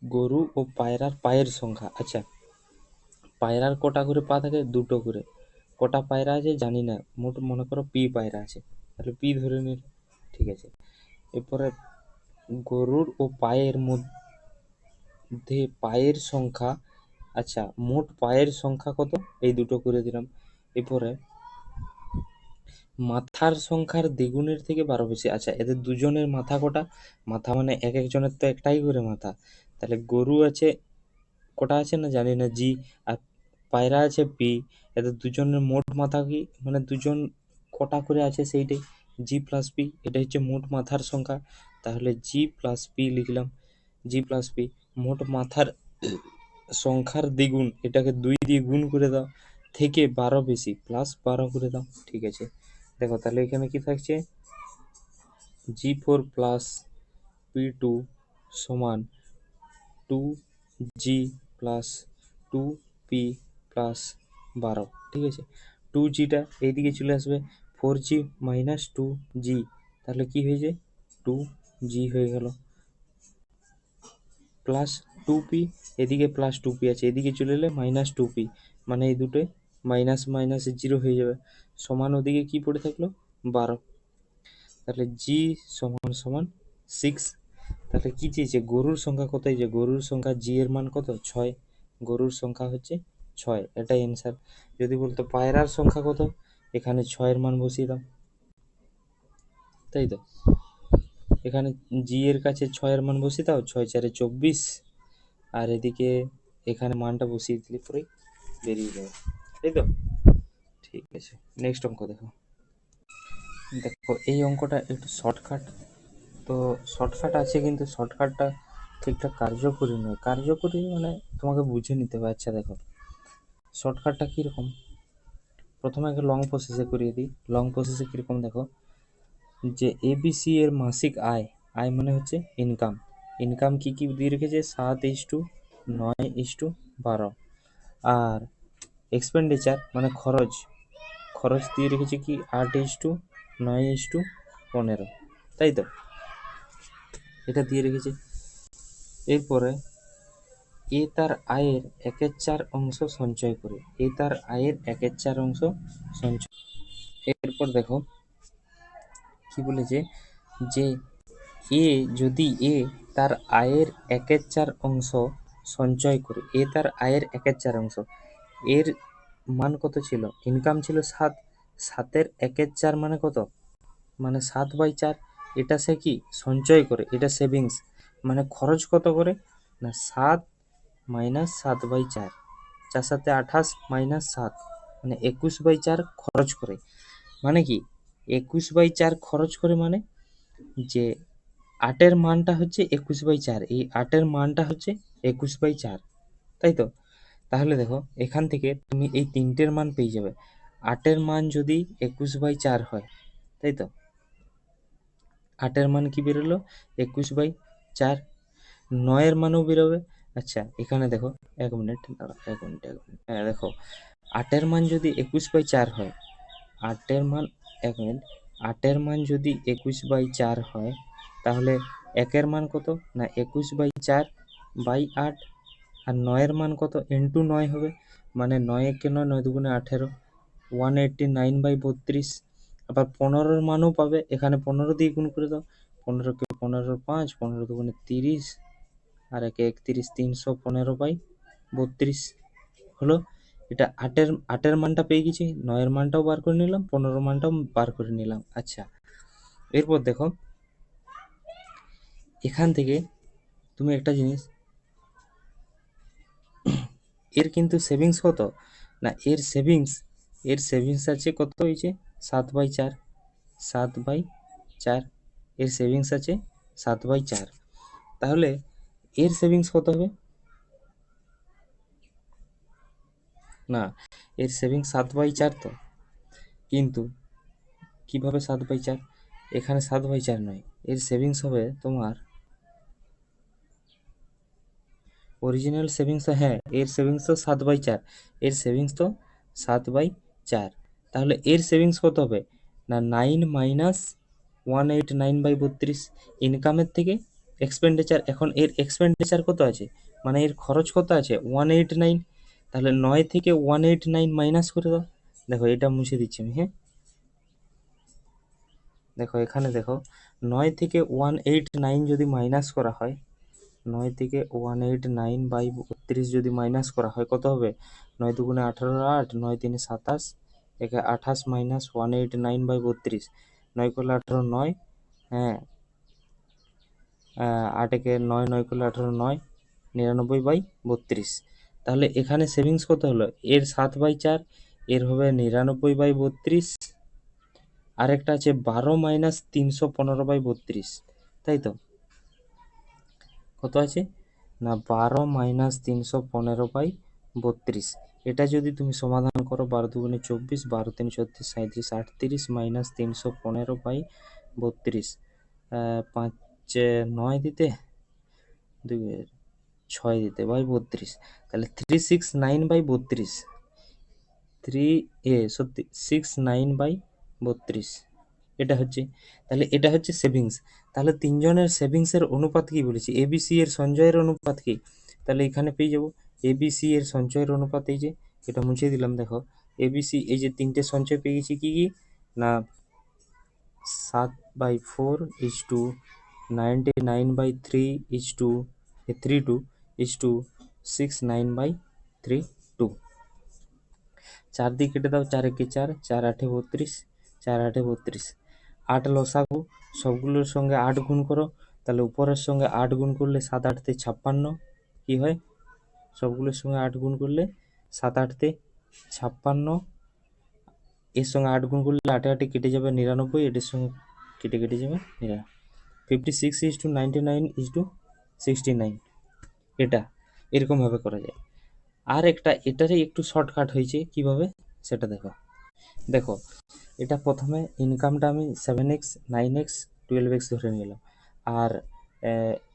গরু ও পায়রার পায়ের সংখ্যা, আচ্ছা পায়রার কটা করে পা থাকে? 2টো করে। কটা পায়রা আছে জানি না, মোট মনে করো পি পায়রা আছে, তাহলে পি ধরে নিল, ঠিক আছে। এরপরে গরুর ও পায়ের পায়ের সংখ্যা, আচ্ছা মোট পায়ের সংখ্যা কত, এই দুটো করে দিলাম। এরপরে মাথার সংখ্যার দ্বিগুণের থেকে 12 বেশি। আচ্ছা এদের দুজনের মাথা কটা, মাথা মানে এক একজনের তো একটাই করে মাথা, তাহলে গরু আছে কটা আছে না জানি না, জি, আর পায়রা আছে পি, এদের দুজনের মোট মাথা কি, মানে দুজন কটা করে আছে সেইটাই, জি প্লাস পি, এটা হচ্ছে মোট মাথার সংখ্যা। তাহলে জি প্লাস পি লিখলাম, জি প্লাস পি, মোট মাথার সংখ্যার দ্বিগুণ, এটাকে 2 দিয়ে গুণ করে দাও, থেকে 12 বেশি প্লাস 12 করে দাও, ঠিক আছে। দেখো তাহলে এখানে কি থাকছে, G4 প্লাস P2 সমান 2G প্লাস 2P প্লাস 12, ঠিক আছে। 2Gটা এইদিকে চলে আসবে, 4G মাইনাস 2G, তাহলে কি হয়েছে 2G হয়ে গেল, প্লাস 2P, এদিকে প্লাস 2P আছে, এদিকে চলে এলে মাইনাস 2P, মানে এই দুটোই মাইনাস মাইনাস 0 হয়ে যাবে, সমান ওদিকে কি পড়ে থাকলো 12, তাহলে জি সমান সমান 6। তাহলে কি চেয়েছে, গরুর সংখ্যা কত, যে গরুর সংখ্যা জি এর মান কত 6, গরুর সংখ্যা হচ্ছে 6, এটাই অ্যান্সার। যদি বলতো পায়রার সংখ্যা কত, এখানে 6 এর মান বসিয়ে দাও, তাই তো, এখানে জি এর কাছে 6 এর মান বসিয়ে দাও, 6 4 24, আর এদিকে এখানে মানটা বসিয়ে দিলে পরেই বেরিয়ে যাবে, তাই তো, ঠিক আছে। নেক্সট অঙ্ক দেখো, দেখো এই অঙ্কটা একটু শর্টকাট, তো শর্টকাট আছে কিন্তু শর্টকাটটা ঠিকঠাক কার্যকরী নয়, কার্যকরী মানে তোমাকে বুঝে নিতে হবে। আচ্ছা দেখো শর্টকাটটা কীরকম, প্রথমে আগে লং প্রসেসে করিয়ে দিই। লং প্রসেসে কীরকম দেখো, যে এবিসি এর মাসিক আয়, আয় মানে হচ্ছে ইনকাম, ইনকাম কি কি দিয়ে রেখেছে 7:9:12, আর এক্সপেন্ডিচার মানে খরচ, খরচ দিয়ে রেখেছে কি 8:9:15, তাই তো, এটা দিয়ে রেখেছে। এরপরে এ তার আয়ের 1/4 অংশ সঞ্চয় করে, এ তার আয়ের 1/4 অংশ সঞ্চয়, এরপর দেখো কি বলেছে, যে যদি এ তার আয়ের 1/4 অংশ সঞ্চয় করে, এ তার আয়ের 1/4 অংশ, এর মান কত ছিল, ইনকাম ছিল 7, 7-এর 1/4 মানে কত, মানে 7/4, এটা সে কি সঞ্চয় করে, এটা সেভিংস, মানে খরচ কত করে না 7 মাইনাস 7/4, 4 7 28 মাইনাস 7, মানে 21/4 খরচ করে, মানে কি 21/4 খরচ করে, মানে যে 8-এর মানটা হচ্ছে 21/4, এই 8-এর মানটা হচ্ছে 21/4, তাই তো। তাহলে দেখো এখান থেকে তুমি এই তিনটের মান পেয়ে যাবে, 8-এর মান যদি 21/4 হয়, তাই তো, 8-এর মান কি বেরোলো 21/4, 9-এর মানও বেরোবে। আচ্ছা এখানে দেখো, এক মিনিট দাঁড়াও, এক মিনিট এক মিনিট, হ্যাঁ দেখো 8-এর মান যদি 21/4 হয়, 8-এর মান, এক মিনিট, 8-এর মান যদি 21/4 হয়, তাহলে 1-এর মান কত না 21/4/8, আর 9-এর মান কত ইন্টু 9 হবে, মানে 9 একে 9, 9 দুগুণে 18, 189/32, আবার 15-এর মানও পাবে, এখানে 15 দিয়ে গুণ করে দাও, 15কে 15 5, 15 দুগুণে 30, আর একে 31, 315/32 হলো। এটা 8-এর মানটা পেয়ে গেছি, 9-এর মানটাও বার করে নিলাম, 15 মানটাও বার করে নিলাম। আচ্ছা এরপর দেখো এখান থেকে তুমি একটা জিনিস, এর কিন্তু সেভিংস কত না, এর সেভিংস আছে কত, হয়েছে 7/4, 7/4, এর সেভিংস আছে 7/4, তাহলে এর সেভিংস কত হবে না, এর সেভিংস 7/4, তো কিন্তু কিভাবে 7/4, এখানে 7/4 নয়, এর সেভিংস হবে তোমার অরিজিনাল সেভিংস, হ্যাঁ এর সেভিংস তো 7/4, এর সেভিংস তো 7/4, তাহলে এর সেভিংস কত হবে না 9 মাইনাস 189/32, ইনকামের থেকে এক্সপেন্ডিচার, এখন এর এক্সপেন্ডিচার কত আছে, মানে এর খরচ কত আছে 189, তাহলে 9 থেকে 189 মাইনাস করে দাও, দেখো এটা মুছে দিচ্ছি আমি, হ্যাঁ দেখো এখানে দেখো 9 থেকে 189 যদি মাইনাস করা হয়, 9 থেকে 189/32 যদি মাইনাস করা হয় কত হবে? 9 দুগুণে 18 8, 9 তিনে 27, একে 28 মাইনাস 189/32, 9 করলে 18 9, হ্যাঁ 8 একে 9, 9 করলে 18 9, 99/32। তাহলে এখানে সেভিংস কত হলো? এর 7/4, এর হবে 99/32, আরেকটা আছে 12 মাইনাস 315/32, তাই তো? কত আছে না 12 মাইনাস 315/32। এটা যদি তুমি সমাধান করো 12 দুগুণে 24, 12 তিন 36, 37, 38 মাইনাস 315/32, 5 9 দিতে 2 6 দিতে 32, তাহলে 369/32, 69/32 এটা হচ্ছে। তাহলে এটা হচ্ছে সেভিংস। তাহলে তিনজনের সেভিংসের অনুপাত কি বলেছি? এবিসি এর সঞ্চয়ের অনুপাত কি? তাহলে এখানে পেয়ে যাব এবিসি এর সঞ্চয়ের অনুপাত, এই যে এটা মুছে দিলাম, দেখো এবিসি এই যে তিনটে সঞ্চয় পেয়ে গেছি কি কি না 7/4 ইজ টু 99/3 ইজ টু 69/32। 4 দিয়ে কেটে দাও, 4 একে 4, 4 8 32, 4 8 32। 8 লসাগু, সবগুলোর সঙ্গে 8 গুণ করো, তাহলে উপরের সঙ্গে 8 গুণ করলে 7 8 56 কি হয়? সবগুলোর সঙ্গে 8 গুণ করলে 7 8 56, এর সঙ্গে 8 গুণ করলে 8 8 কেটে যাবে 99, এটার সঙ্গে কেটে কেটে যাবে 56 ইজ টু 99 ইজ টু 69। এটা এরকমভাবে করা যায়। আর একটা এটারই একটু শর্টকাট হয়েছে, কিভাবে সেটা দেখো। দেখো এটা প্রথমে ইনকামটা আমি 7x 9x 12x ধরে নিলাম, আর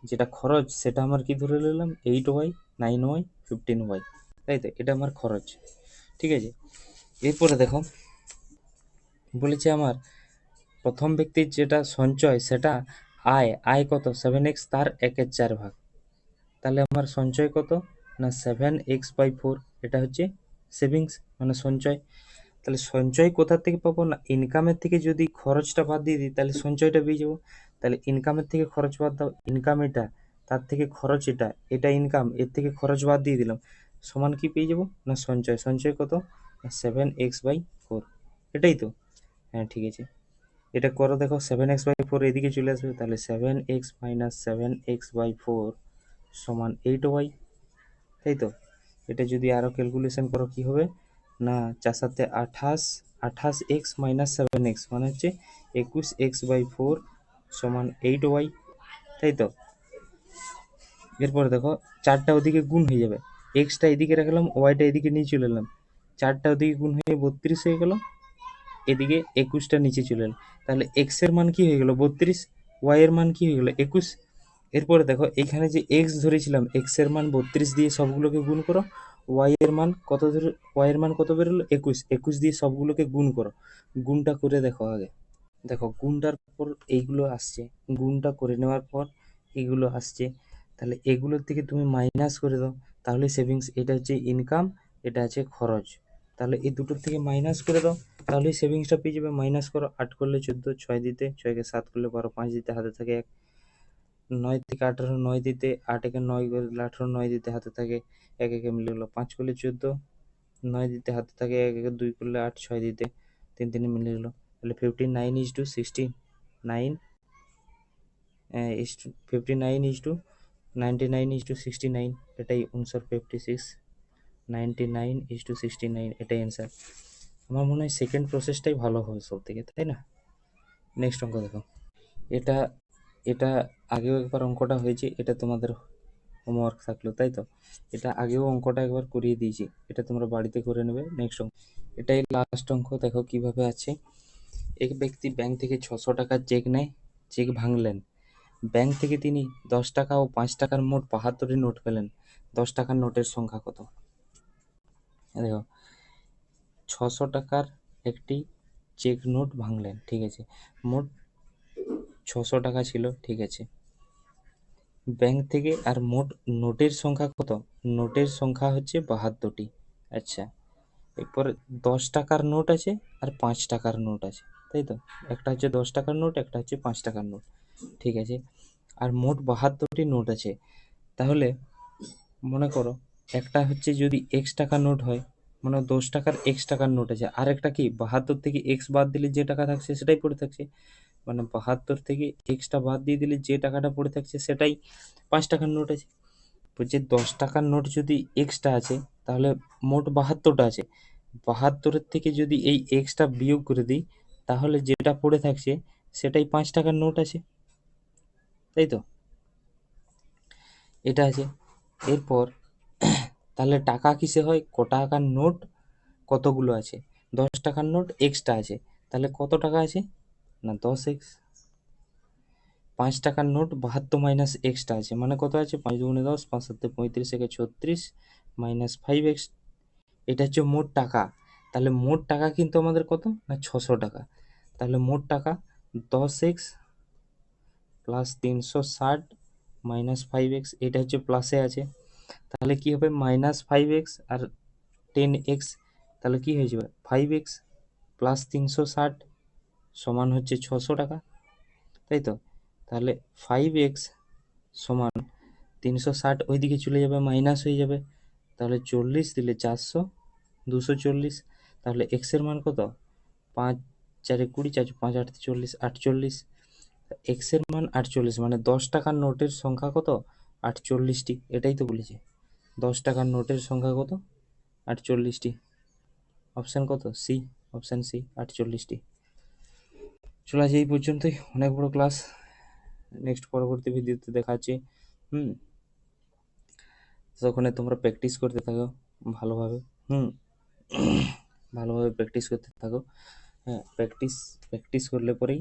যেটা খরচ সেটা আমার কি ধরে নিলাম 8y 9y 15y, তাই তো? এটা আমার খরচ, ঠিক আছে। এরপরে দেখো বলেছে আমার প্রথম ব্যক্তির যেটা সঞ্চয় সেটা আয় কত 7x, তার 1/4 ভাগ। তাহলে আমার সঞ্চয় কত না 7x/4, এটা হচ্ছে সেভিংস মানে সঞ্চয়। তাহলে সঞ্চয় কোথা থেকে পাবো না ইনকামের থেকে যদি খরচটা বাদ দিয়ে দিই তাহলে সঞ্চয়টা পেয়ে যাবো। তাহলে ইনকামের থেকে খরচ বাদ দাও, ইনকাম এটা, তার থেকে খরচ এটা, এটা ইনকাম, এর থেকে খরচ বাদ দিয়ে দিলাম, সমান কি পেয়ে যাবো না সঞ্চয়। সঞ্চয় কত 7x/4, এটাই তো? হ্যাঁ ঠিক আছে, এটা করো, দেখো 7x/4 এদিকে চলে আসবে, তাহলে 7x মাইনাস 7x/4 সমান 8y, তাই তো? এটা যদি আরও ক্যালকুলেশন করো কি হবে না 4 সাথে 28, 28x মাইনাস 7x মানে হচ্ছে 21x/4 সমান 8y, তাই তো? এরপরে দেখো 4টা ওদিকে গুণ হয়ে যাবে, এক্সটা এদিকে রাখলাম, ওয়াইটা এদিকে নিয়ে চলে এলাম, 4টা ওদিকে গুণ হয়ে 32 হয়ে গেল, এদিকে 21টা নিচে চলে এলো, তাহলে এক্স এর মান কি হয়ে গেল 32, ওয়াই এর মান কি হয়ে গেল 21। এরপরে দেখো এখানে যে এক্স ধরেছিলাম, এক্স এর মান 32 দিয়ে সবগুলোকে গুণ করো, ওয়াই এর মান কত ধরে, ওয়াই এর মান কত বেরোলো 21, 21 দিয়ে সবগুলোকে গুণ করো, গুণটা করে দেখো আগে। দেখো গুণটার পর এইগুলো আসছে, গুণটা করে নেওয়ার পর এইগুলো আসছে, তাহলে এগুলোর থেকে তুমি মাইনাস করে দাও, তাহলে সেভিংস। এটা হচ্ছে ইনকাম, এটা আছে খরচ, তাহলে এই দুটোর থেকে মাইনাস করে দাও, তাহলে সেভিংসটা পেয়ে যাবে। মাইনাস করো, 8 করলে 14, 6 দিতে 6কে 7 করলে 12, 5 দিতে হাতে থাকে 1, 9 থেকে 18 9 দিতে, 8 একে 9 করলে 18, 9 দিতে হাতে থাকে 1, একে মিলে গেলো 5 করলে 14, 9 দিতে হাতে থাকে 1, একে 2 করলে 8, 6 দিতে 3 3 মিলে গেলো, তাহলে 59 is to 69 59 is to 99 is to 69, এটাই অ্যান্সার। 56 99 ইজ টু 69, এটাই অ্যান্সার। আমার মনে হয় সেকেন্ড প্রসেসটাই ভালো হবে সব থেকে, তাই না? নেক্সট অঙ্ক দেখো, এটা এটা আগেও একবার অঙ্কটা হয়েছে, এটা তোমাদের হোমওয়ার্ক থাকলো, তাই তো? এটা আগেও অঙ্কটা একবার করিয়ে দিয়েছি, এটা তোমরা বাড়িতে করে নেবে। নেক্সট অঙ্ক, এটাই লাস্ট অঙ্ক, দেখো কিভাবে আছে। এক ব্যক্তি ব্যাংক থেকে 600 টাকার চেক নেয়, চেক ভাঙলেন, ব্যাংক থেকে তিনি 10 টাকা ও 5 টাকার মোট 72টি নোট পেলেন, 10 টাকার নোটের সংখ্যা কত? দেখো 600 টাকার একটি চেক নোট ভাঙলেন, ঠিক আছে, মোট 600 টাকা ছিল, ঠিক আছে, ব্যাংক থেকে, আর মোট নোটের সংখ্যা কত? নোটের সংখ্যা হচ্ছে 72টি। আচ্ছা, এরপরে 10 টাকার নোট আছে আর 5 টাকার নোট আছে, তাই তো? একটা হচ্ছে 10 টাকার নোট, একটা হচ্ছে 5 টাকার নোট, ঠিক আছে, আর মোট 72টি নোট আছে, তাহলে মনে করো একটা হচ্ছে যদি এক্স টাকার নোট হয়, মানে 10 টাকার এক্স টাকার নোট আছে, আর একটা কি 72 থেকে এক্স বাদ দিলে যে টাকা থাকছে সেটাই পড়ে থাকছে, মানে 72 থেকে এক্সটা বাদ দিয়ে দিলে যে টাকাটা পড়ে থাকছে সেটাই 5 টাকার নোট আছে। বলছে 10 টাকার নোট যদি এক্সটা আছে তাহলে মোট 72টা আছে, 72-এর থেকে যদি এই এক্সটা বিয়োগ করে দিই তাহলে যেটা পড়ে থাকছে সেটাই 5 টাকার নোট আছে, তাই তো? এটা আছে। এরপর তাহলে টাকা কিসে হয়, ক টাকার নোট কতগুলো আছে, 10 টাকার নোট এক্সটা আছে, তাহলে কত টাকা আছে না 10x। 5 টাকার নোট 72 মাইনাস এক্সটা আছে, মানে কত আছে 5 × 10, 5 × 7 = 35, একে 36 মাইনাস 5x, এটা হচ্ছে মোট টাকা। তাহলে মোট টাকা কিন্তু আমাদের কত না 600 টাকা। তাহলে মোট টাকা 10x প্লাস 360 মাইনাস 5x, এটা হচ্ছে প্লাসে আছে, তাহলে কি হবে -5x আর 10x, তাহলে কি হয়ে যাবে 5x প্লাস 360 সমান হচ্ছে 600 টাকা, তাই তো? তাহলে 5x সমান 360 ওইদিকে চলে যাবে, মাইনাস হয়ে যাবে, তাহলে 40 দিলে 400, 240, তাহলে এক্সের মান কত 5×4 = 20, 4×5 = 48, 48, এক্সের মান 48, মানে 10 টাকার নোটের সংখ্যা কত 48টি, এটাই তো বলেছে 10 টাকার নোটের সংখ্যা কত 48টি। অপশান কত সি, অপশান সি 48টি। চলো আজ এই পর্যন্তই, অনেক বড় ক্লাস, নেক্সট পরবর্তী ভিডিওতে দেখা হচ্ছে। হুম, ততক্ষণে তোমরা প্র্যাকটিস করতে থাকো ভালোভাবে। ভালোভাবে প্র্যাকটিস করতে থাকো। হ্যাঁ, প্র্যাকটিস করলে পরেই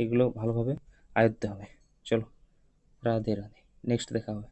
এগুলো ভালোভাবে আয়ত্তে হবে। চলো, রাধে রাধে, নেক্সট দেখা হবে।